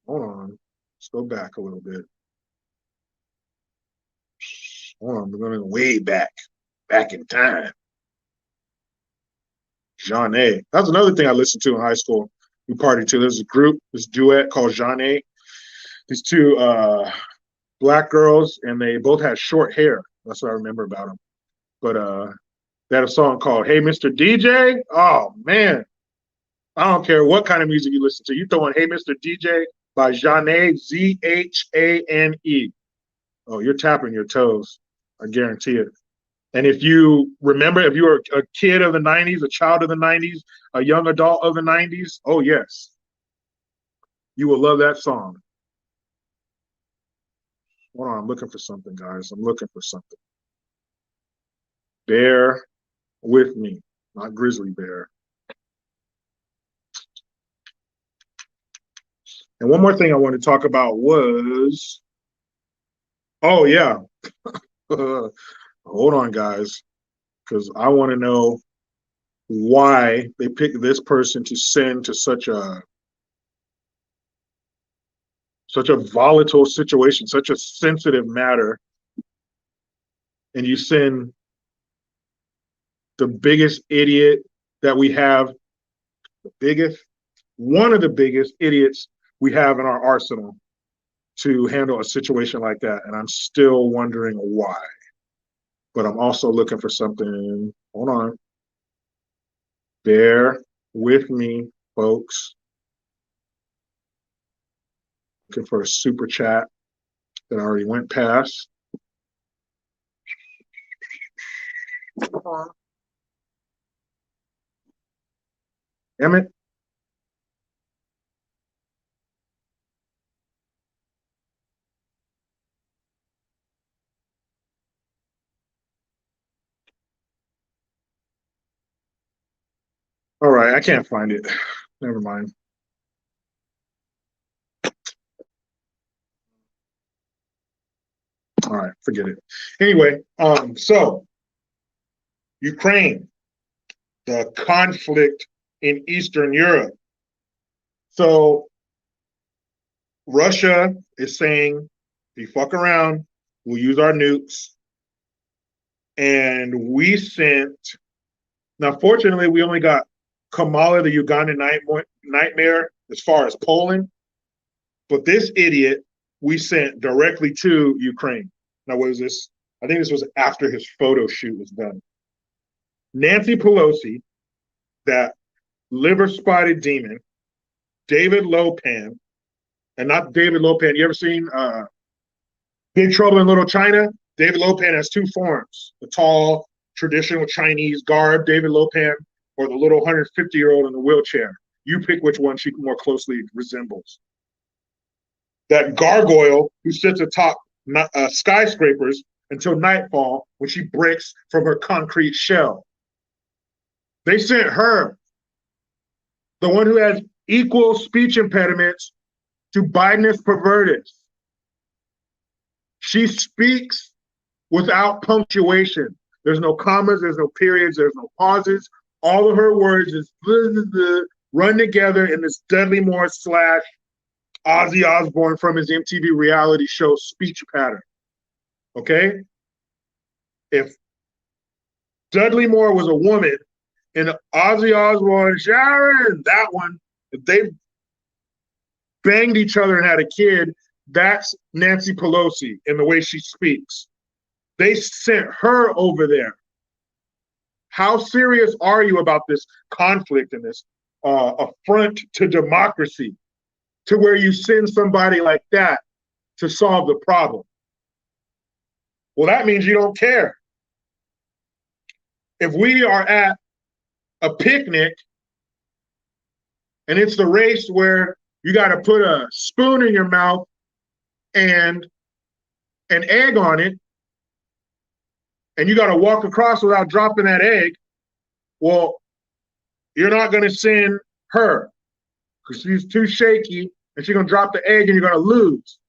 Hold on. Let's go back a little bit. Hold on. We're going way back in time. Jean A. That's another thing I listened to in high school. We partied to. There's a group, this duet called Jean A. These two black girls, and they both had short hair. That's what I remember about them. But they had a song called Hey Mr. DJ. Oh, man. I don't care what kind of music you listen to. You throw in Hey Mr. DJ by Zhane, Z-H-A-N-E. Oh, you're tapping your toes. I guarantee it. And if you remember, if you were a kid of the 90s, a child of the 90s, a young adult of the 90s, oh, yes. You will love that song. Hold on, I'm looking for something, guys. I'm looking for something. Bear with me, not grizzly bear. And one more thing I want to talk about was, oh, yeah. Hold on, guys, because I want to know why they picked this person to send to such a volatile situation, such a sensitive matter, and you send the biggest idiot that we have, one of the biggest idiots we have in our arsenal to handle a situation like that, and I'm still wondering why. But I'm also looking for something. Hold on. Bear with me, folks. Looking for a super chat that I already went past. Damn it. All right, I can't find it. Never mind. All right, forget it. Anyway, so Ukraine, the conflict in Eastern Europe. So Russia is saying, if you fuck around, we'll use our nukes. And we sent, now fortunately, we only got Kamala, the Ugandan nightmare, as far as Poland. But this idiot, we sent directly to Ukraine. Now, what is this? I think this was after his photo shoot was done. Nancy Pelosi, that liver-spotted demon, David Lopan, and not David Lopan. You ever seen Big Trouble in Little China? David Lopan has two forms: the tall, traditional Chinese garb, David Lopan, or the little 150-year-old in the wheelchair. You pick which one she more closely resembles. That gargoyle who sits atop skyscrapers until nightfall when she breaks from her concrete shell. They sent her, the one who has equal speech impediments to Biden's perverters. She speaks without punctuation. There's no commas, there's no periods, there's no pauses. All of her words is blah, blah, blah, run together in this Dudley Moore slash Ozzy Osbourne from his MTV reality show speech pattern. Okay? If Dudley Moore was a woman and Ozzy Osbourne, Sharon, that one, if they banged each other and had a kid, that's Nancy Pelosi in the way she speaks. They sent her over there. How serious are you about this conflict and this affront to democracy, to where you send somebody like that to solve the problem? Well, that means you don't care. If we are at a picnic and it's the race where you got to put a spoon in your mouth and an egg on it, and you got to walk across without dropping that egg, well, you're not going to send her because she's too shaky and she's going to drop the egg and you're going to lose.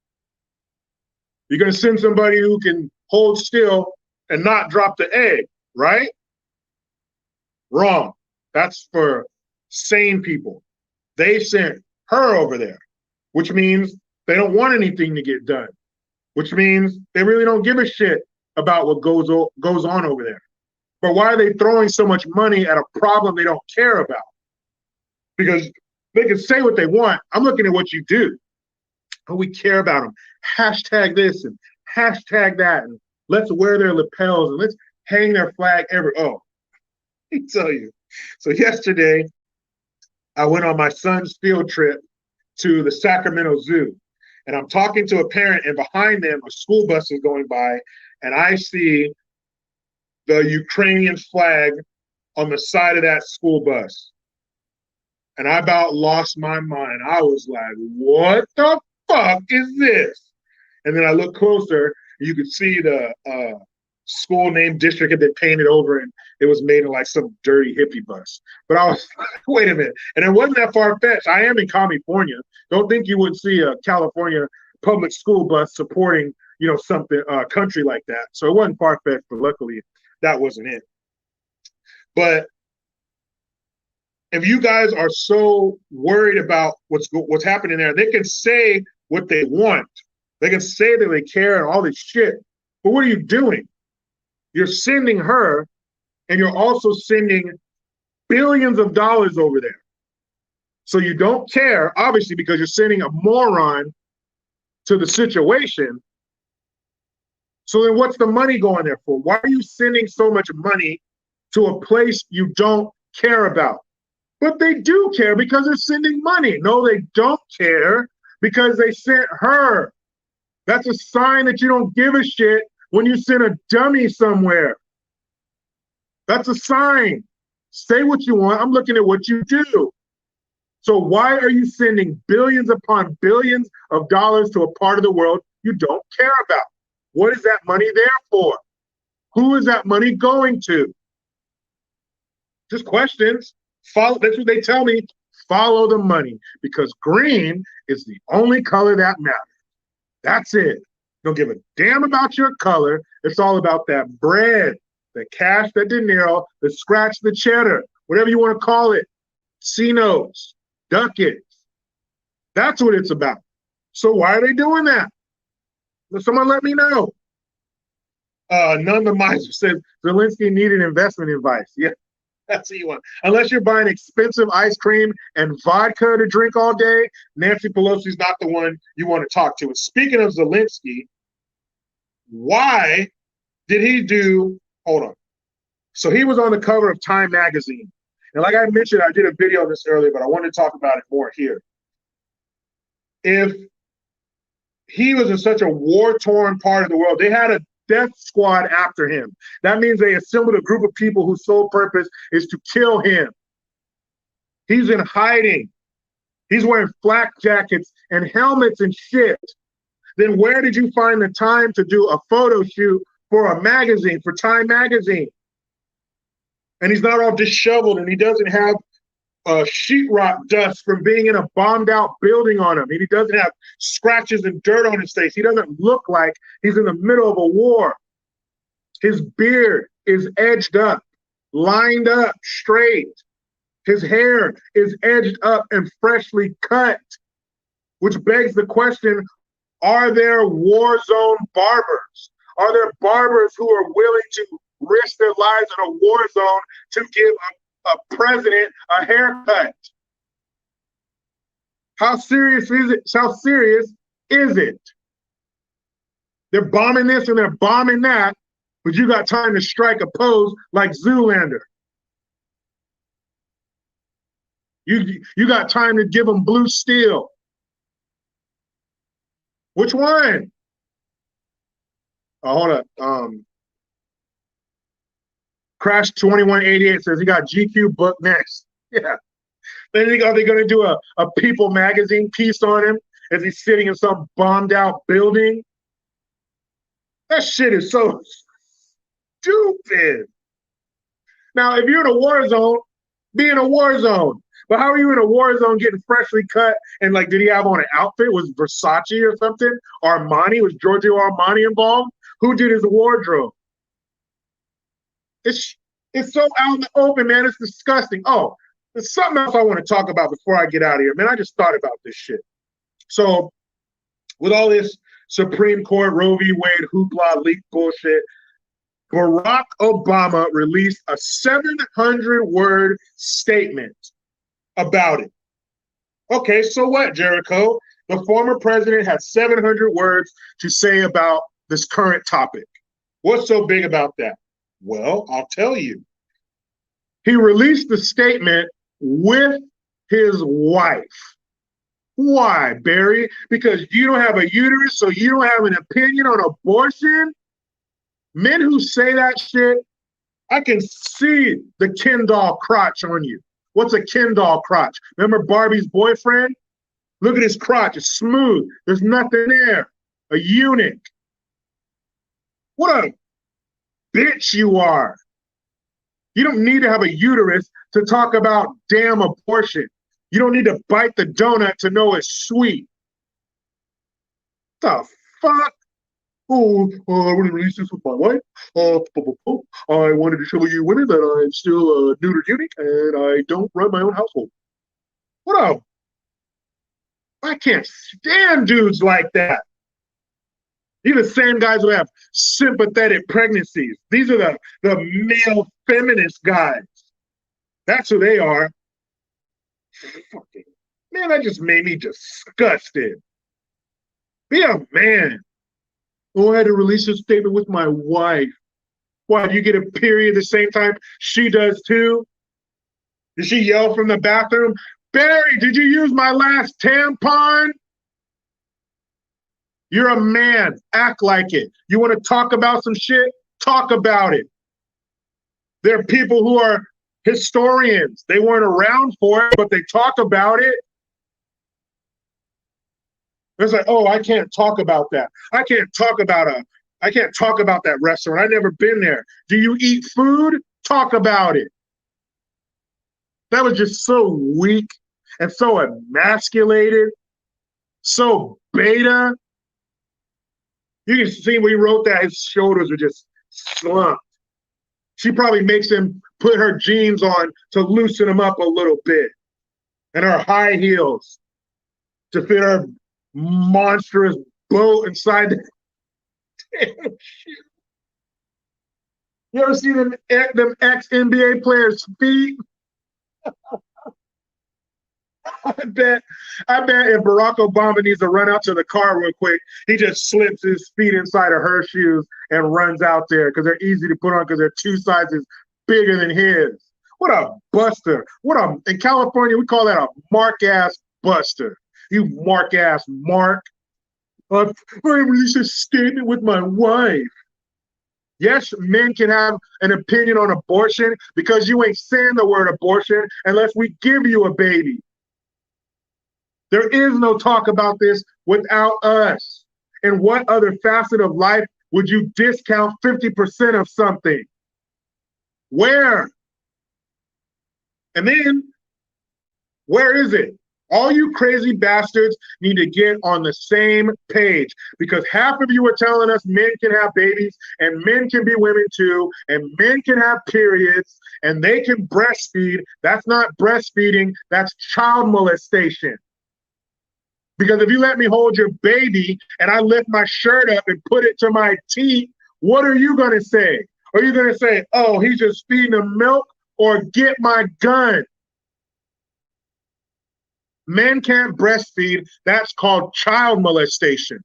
You're going to send somebody who can hold still and not drop the egg, right? Wrong. That's for sane people. They sent her over there, which means they don't want anything to get done, which means they really don't give a shit about what goes on over there. But why are they throwing so much money at a problem they don't care about? Because they can say what they want. I'm looking at what you do. Oh, we care about them. Hashtag this and hashtag that. And let's wear their lapels and let's hang their flag oh, let me tell you. So yesterday, I went on my son's field trip to the Sacramento Zoo. And I'm talking to a parent, and behind them, a school bus is going by, and I see the Ukrainian flag on the side of that school bus. And I about lost my mind. I was like, what the fuck is this? And then I looked closer, and you could see the school name district had been painted over, and it was made in like some dirty hippie bus. But I was like, wait a minute. And it wasn't that far-fetched. I am in California. Don't think you would see a California public school bus supporting, something, country like that. So it wasn't far-fetched, but luckily that wasn't it. But if you guys are so worried about what's happening there, they can say what they want. They can say that they care and all this shit. But what are you doing? You're sending her, and you're also sending billions of dollars over there. So you don't care, obviously, because you're sending a moron to the situation. So then what's the money going there for? Why are you sending so much money to a place you don't care about? But they do care because they're sending money. No, they don't care because they sent her. That's a sign that you don't give a shit when you send a dummy somewhere. That's a sign. Say what you want. I'm looking at what you do. So why are you sending billions upon billions of dollars to a part of the world you don't care about? What is that money there for? Who is that money going to? Just questions. That's what they tell me. Follow the money, because green is the only color that matters. That's it. Don't give a damn about your color. It's all about that bread, the cash, the dinero, the scratch, the cheddar, whatever you want to call it. C-notes, ducats. That's what it's about. So why are they doing that? Someone let me know. None the miser says Zelensky needed investment advice. Yeah, that's what you want. Unless you're buying expensive ice cream and vodka to drink all day, Nancy Pelosi's not the one you want to talk to. And speaking of Zelensky, why did he do, hold on. So he was on the cover of Time magazine. And like I mentioned, I did a video on this earlier, but I wanted to talk about it more here. If he was in such a war-torn part of the world, they had death squad after him. That means they assembled a group of people whose sole purpose is to kill him. He's in hiding. He's wearing flak jackets and helmets and shit. Then where did you find the time to do a photo shoot for a magazine, for Time magazine? And he's not all disheveled, and he doesn't have sheetrock dust from being in a bombed out building on him. And he doesn't have scratches and dirt on his face. He doesn't look like he's in the middle of a war. His beard is edged up, lined up straight. His hair is edged up and freshly cut, which begs the question, are there war zone barbers? Are there barbers who are willing to risk their lives in a war zone to give a president a haircut? How serious is it? How serious is it? They're bombing this and they're bombing that, but you got time to strike a pose like Zoolander. You got time to give them blue steel. Which one? Oh, hold up. Crash 2188 says he got GQ book next. Yeah. Then are they going to do a People magazine piece on him as he's sitting in some bombed out building? That shit is so stupid. Now, if you're in a war zone, be in a war zone. But how are you in a war zone getting freshly cut? And like, did he have on an outfit? Was Versace or something? Armani? Was Giorgio Armani involved? Who did his wardrobe? It's so out in the open, man. It's disgusting. Oh, there's something else I want to talk about before I get out of here. Man, I just thought about this shit. So with all this Supreme Court, Roe v. Wade, hoopla, leak bullshit, Barack Obama released a 700-word statement about it. Okay, so what, Jericho? The former president had 700 words to say about this current topic. What's so big about that? Well, I'll tell you. He released the statement with his wife. Why, Barry? Because you don't have a uterus, so you don't have an opinion on abortion? Men who say that shit, I can see the Ken doll crotch on you. What's a Ken doll crotch? Remember Barbie's boyfriend? Look at his crotch. It's smooth. There's nothing there. A eunuch. What a bitch you are. You don't need to have a uterus to talk about damn abortion. You don't need to bite the donut to know it's sweet. The fuck? Oh, I want to release this with my wife. I wanted to show you women that I'm still a neutered eunuch and I don't run my own household. I can't stand dudes like that. These are the same guys who have sympathetic pregnancies. These are the male feminist guys. That's who they are. Fucking, man, that just made me disgusted. Be a man. Oh, I had to release a statement with my wife. Why, do you get a period the same time she does too? Did she yell from the bathroom, Barry, did you use my last tampon? You're a man. Act like it. You want to talk about some shit? Talk about it. There are people who are historians. They weren't around for it, but they talk about it. It's like, oh, I can't talk about that. I can't talk about that restaurant. I've never been there. Do you eat food? Talk about it. That was just so weak and so emasculated, so beta. You can see when he wrote that, his shoulders were just slumped. She probably makes him put her jeans on to loosen him up a little bit, and her high heels to fit her monstrous boat inside the damn shit. You ever see them ex-NBA players' feet? I bet if Barack Obama needs to run out to the car real quick, he just slips his feet inside of her shoes and runs out there because they're easy to put on because they're 2 sizes bigger than his. What a buster. In California, we call that a mark-ass buster. You mark-ass mark. I released a statement with my wife. Yes, men can have an opinion on abortion because you ain't saying the word abortion unless we give you a baby. There is no talk about this without us. In what other facet of life would you discount 50% of something? Where? And then, where is it? All you crazy bastards need to get on the same page, because half of you are telling us men can have babies and men can be women too, and men can have periods and they can breastfeed. That's not breastfeeding, that's child molestation. Because if you let me hold your baby and I lift my shirt up and put it to my teeth, what are you going to say? Are you going to say, oh, he's just feeding him milk, or get my gun? Men can't breastfeed. That's called child molestation.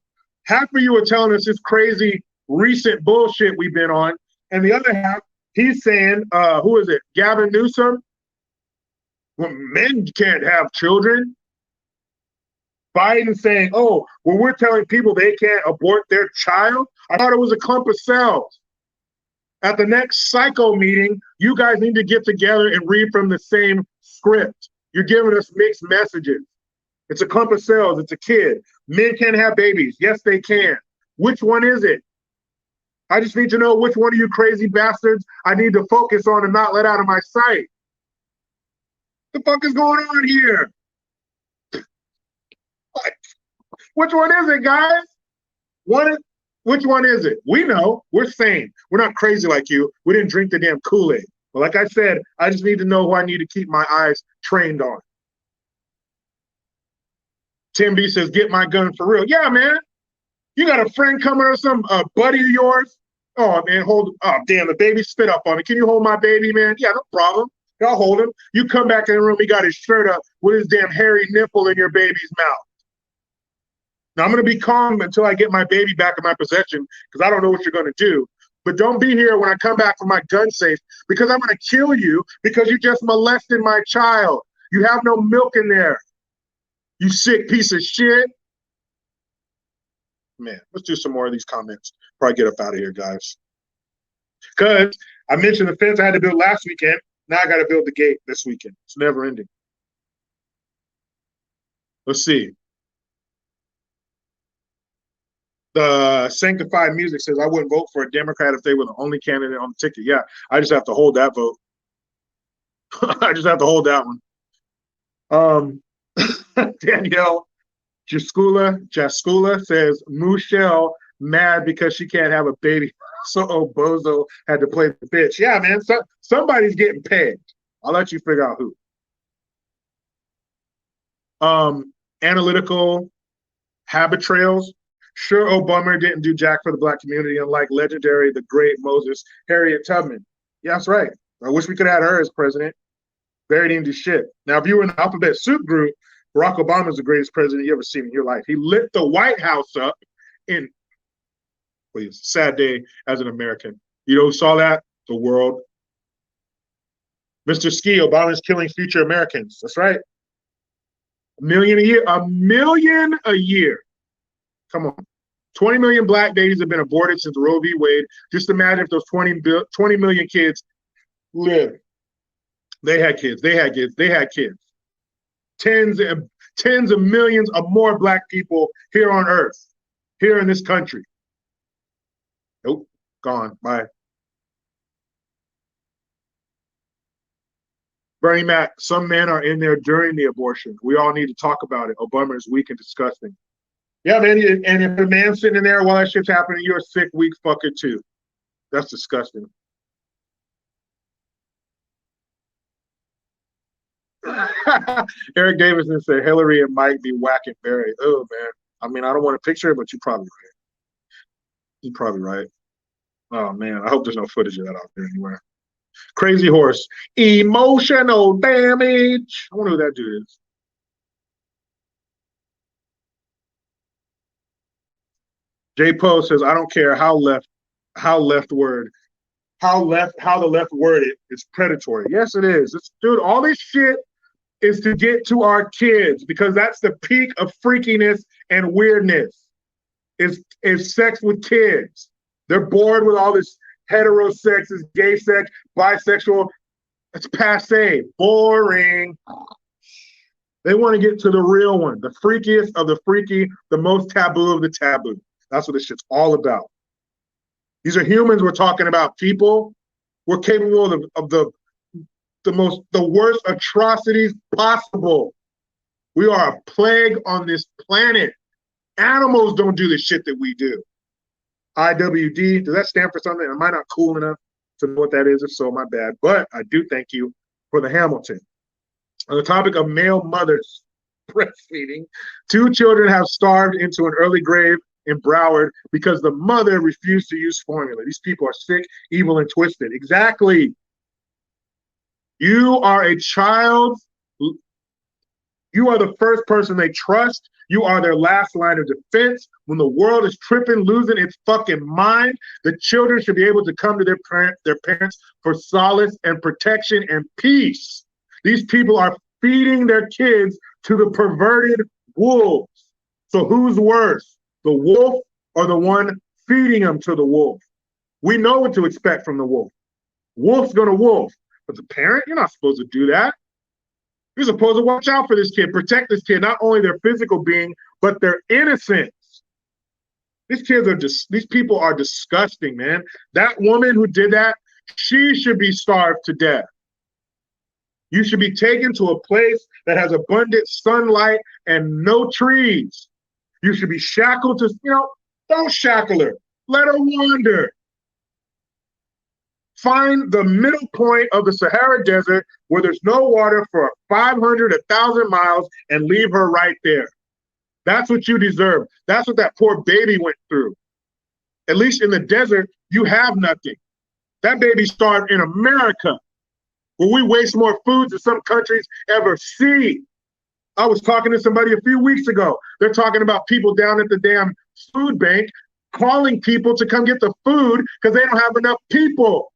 Half of you are telling us this crazy recent bullshit we've been on. And the other half, he's saying, who is it? Gavin Newsom? Well, men can't have children. Biden saying, oh, well, we're telling people they can't abort their child. I thought it was a clump of cells. At the next psycho meeting, you guys need to get together and read from the same script. You're giving us mixed messages. It's a clump of cells. It's a kid. Men can have babies. Yes, they can. Which one is it? I just need to know which one of you crazy bastards I need to focus on and not let out of my sight. What the fuck is going on here? What? Which one is it, guys? Which one is it? We know. We're sane. We're not crazy like you. We didn't drink the damn Kool-Aid. But like I said, I just need to know who I need to keep my eyes trained on. Tim B says, get my gun for real. Yeah, man. You got a friend coming or some buddy of yours? Oh, man, oh, damn, the baby spit up on me. Can you hold my baby, man? Yeah, no problem. I'll hold him. You come back in the room, he got his shirt up with his damn hairy nipple in your baby's mouth. Now, I'm going to be calm until I get my baby back in my possession, because I don't know what you're going to do. But don't be here when I come back from my gun safe, because I'm going to kill you because you just molested my child. You have no milk in there. You sick piece of shit. Man, let's do some more of these comments before I get up out of here, guys. Because I mentioned the fence I had to build last weekend. Now I got to build the gate this weekend. It's never ending. Let's see. The Sanctified Music says, I wouldn't vote for a Democrat if they were the only candidate on the ticket. Yeah, I just have to hold that vote. I just have to hold that one. Danielle Jaskula says, Michelle mad because she can't have a baby. So Bozo had to play the bitch. Yeah, man, somebody's getting pegged. I'll let you figure out who. Analytical habit trails. Sure, Obama didn't do jack for the black community, unlike legendary, the great Moses, Harriet Tubman. Yeah, that's right. I wish we could have had her as president. Barry didn't do shit. Now, if you were in the alphabet soup group, Barack Obama is the greatest president you ever seen in your life. He lit the White House up in, please, sad day as an American. You know who saw that? The world. Mr. Ski, Obama's killing future Americans. That's right. $1 million a year. $1 million a year. Come on. 20 million black babies have been aborted since Roe v. Wade. Just imagine if those 20 million kids lived. They had kids. They had kids. They had kids. Tens of millions of more black people here on earth, here in this country. Nope. Gone. Bye. Bernie Mac, some men are in there during the abortion. We all need to talk about it. Obama is weak and disgusting. Yeah, man, and if a man's sitting in there while that shit's happening, you're a sick, weak fucker too. That's disgusting. Eric Davison said Hillary and Mike be whacking Barry. Oh, man. I mean, I don't want to picture it, but you're probably right. You're probably right. Oh, man. I hope there's no footage of that out there anywhere. Crazy Horse. Emotional damage. I wonder who that dude is. J Poe says, I don't care how the left word it is predatory. Yes, it is. Dude, all this shit is to get to our kids, because that's the peak of freakiness and weirdness. Is sex with kids. They're bored with all this Heterosexes, gay sex, bisexual. It's passe, boring. They want to get to the real one, the freakiest of the freaky, the most taboo of the taboo. That's what this shit's all about. These are humans we're talking about, people. We're capable of the worst atrocities possible. We are a plague on this planet. Animals don't do the shit that we do. IWD, does that stand for something? Am I not cool enough to know what that is? If so, my bad. But I do thank you for the Hamilton. On the topic of male mothers breastfeeding, 2 children have starved into an early grave in Broward because the mother refused to use formula. These people are sick, evil, and twisted. Exactly. You are a child. You are the first person they trust. You are their last line of defense. When the world is tripping, losing its fucking mind, the children should be able to come to their parents for solace and protection and peace. These people are feeding their kids to the perverted wolves. So who's worse, the wolf or the one feeding them to the wolf? We know what to expect from the wolf. Wolf's gonna wolf. But the parent, you're not supposed to do that. You're supposed to watch out for this kid, protect this kid, not only their physical being, but their innocence. These people are disgusting, man. That woman who did that, she should be starved to death. You should be taken to a place that has abundant sunlight and no trees. You should be shackled to, don't shackle her. Let her wander. Find the middle point of the Sahara Desert where there's no water for 500, 1,000 miles and leave her right there. That's what you deserve. That's what that poor baby went through. At least in the desert, you have nothing. That baby starved in America, where we waste more food than some countries ever see. I was talking to somebody a few weeks ago. They're talking about people down at the damn food bank calling people to come get the food because they don't have enough people.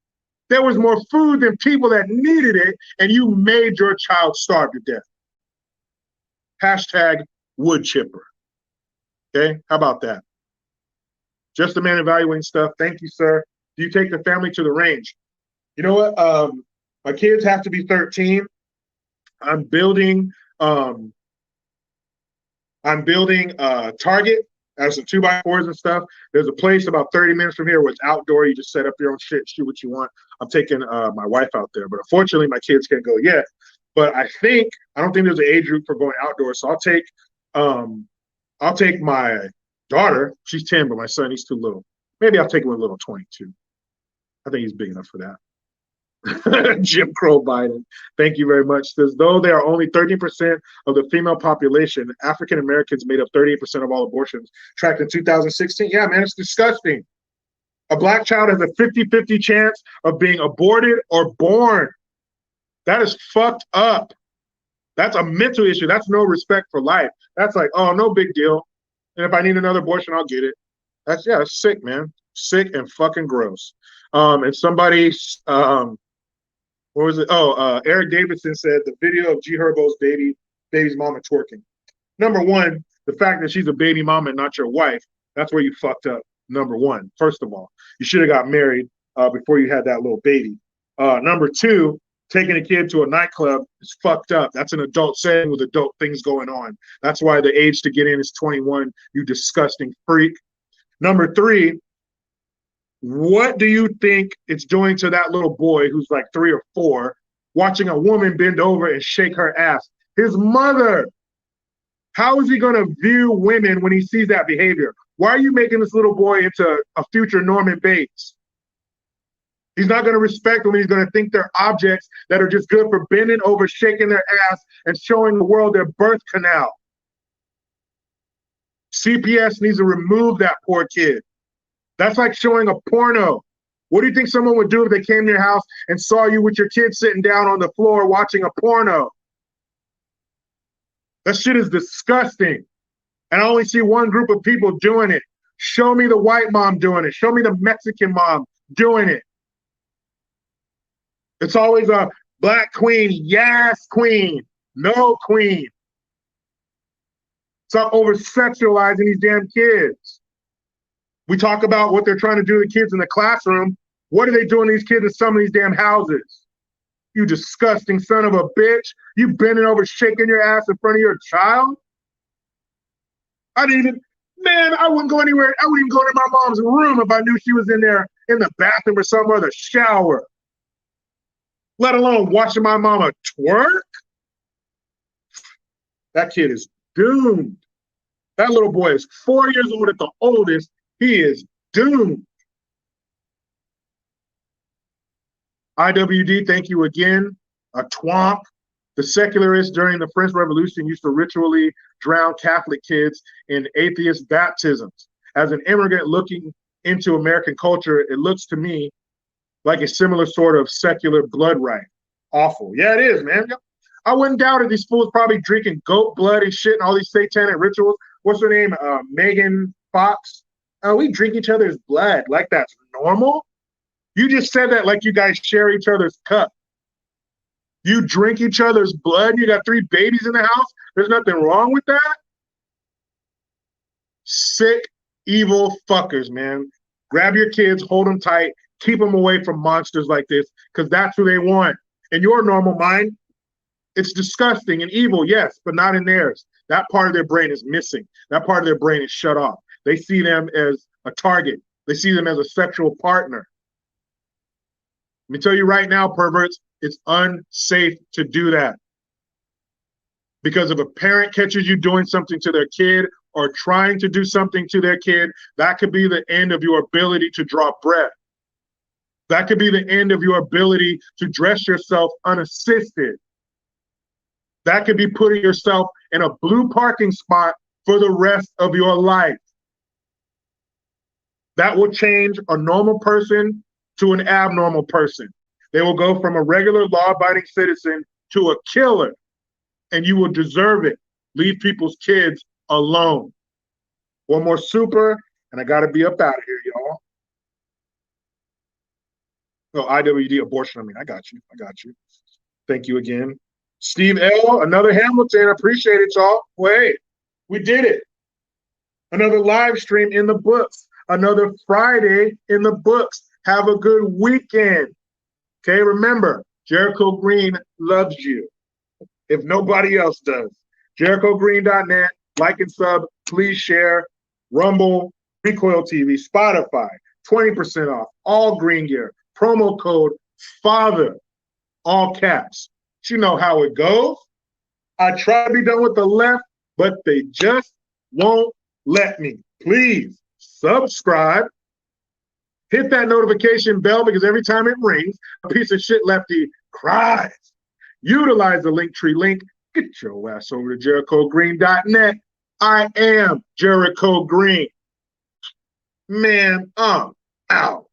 There was more food than people that needed it, and you made your child starve to death. Hashtag wood chipper. Okay, how about that? Just a man evaluating stuff. Thank you, sir. Do you take the family to the range? You know what? My kids have to be 13. I'm building Target. Has some 2x4s and stuff. There's a place about 30 minutes from here where it's outdoor. You just set up your own shit, shoot what you want. I'm taking my wife out there, but unfortunately my kids can't go yet. But I don't think there's an age group for going outdoors. So I'll take my daughter. She's 10, but my son, he's too little. Maybe I'll take him with a little 22. I think he's big enough for that. Jim Crow Biden, thank you very much. Says, though they are only 13% of the female population, African Americans made up 38% of all abortions tracked in 2016. Yeah, man, it's disgusting. A black child has a 50-50 chance of being aborted or born. That is fucked up. That's a mental issue. That's no respect for life. That's like, oh, no big deal. And if I need another abortion, I'll get it. That's sick, man. Sick and fucking gross. And somebody, what was it? Eric Davidson said the video of G Herbo's baby's mama twerking. Number one, the fact that she's a baby mama and not your wife, that's where you fucked up. Number one, first of all, you should have got married before you had that little baby. Number two, taking a kid to a nightclub is fucked up. That's an adult setting with adult things going on. That's why the age to get in is 21, you disgusting freak. Number three, what do you think it's doing to that little boy who's like 3 or 4, watching a woman bend over and shake her ass? His mother. How is he going to view women when he sees that behavior? Why are you making this little boy into a future Norman Bates? He's not going to respect them. He's going to think they're objects that are just good for bending over, shaking their ass, and showing the world their birth canal. CPS needs to remove that poor kid. That's like showing a porno. What do you think someone would do if they came to your house and saw you with your kid sitting down on the floor watching a porno? That shit is disgusting. And I only see one group of people doing it. Show me the white mom doing it. Show me the Mexican mom doing it. It's always a black queen. Yes, queen. No, queen. Stop over-sexualizing these damn kids. We talk about what they're trying to do to kids in the classroom. What are they doing to these kids in some of these damn houses? You disgusting son of a bitch. You bending over, shaking your ass in front of your child? I didn't even, man, I wouldn't go anywhere. I wouldn't even go to my mom's room if I knew she was in there in the bathroom or somewhere, the shower. Let alone watching my mama twerk. That kid is doomed. That little boy is 4 years old at the oldest. He is doomed. IWD, thank you again. A twomp. The secularists during the French Revolution used to ritually drown Catholic kids in atheist baptisms. As an immigrant looking into American culture, it looks to me like a similar sort of secular blood rite. Awful. Yeah, it is, man. I wouldn't doubt it. These fools probably drinking goat blood and shit and all these satanic rituals. What's her name? Megan Fox. We drink each other's blood like that's normal. You just said that like you guys share each other's cup. You drink each other's blood. You got 3 babies in the house. There's nothing wrong with that. Sick, evil fuckers, man. Grab your kids, hold them tight, keep them away from monsters like this, because that's who they want. In your normal mind, it's disgusting and evil, yes, but not in theirs. That part of their brain is missing. That part of their brain is shut off. They see them as a target. They see them as a sexual partner. Let me tell you right now, perverts, it's unsafe to do that. Because if a parent catches you doing something to their kid or trying to do something to their kid, that could be the end of your ability to draw breath. That could be the end of your ability to dress yourself unassisted. That could be putting yourself in a blue parking spot for the rest of your life. That will change a normal person to an abnormal person. They will go from a regular law-abiding citizen to a killer, and you will deserve it. Leave people's kids alone. One more super, and I got to be up out of here, y'all. Oh, IWD abortion. I got you. Thank you again. Steve L., another Hamilton. Appreciate it, y'all. Wait, we did it. Another live stream in the books. Another Friday in the books. Have a good weekend. Okay, remember, Jericho Green loves you, if nobody else does. JerichoGreen.net, like and sub, please share. Rumble, Recoil TV, Spotify, 20% off, all green gear. Promo code FATHER, all caps. You know how it goes. I try to be done with the left, but they just won't let me. Please subscribe. Hit that notification bell because every time it rings, a piece of shit lefty cries. Utilize the Linktree link. Get your ass over to JerichoGreen.net. I am Jericho Green. Man, I'm out.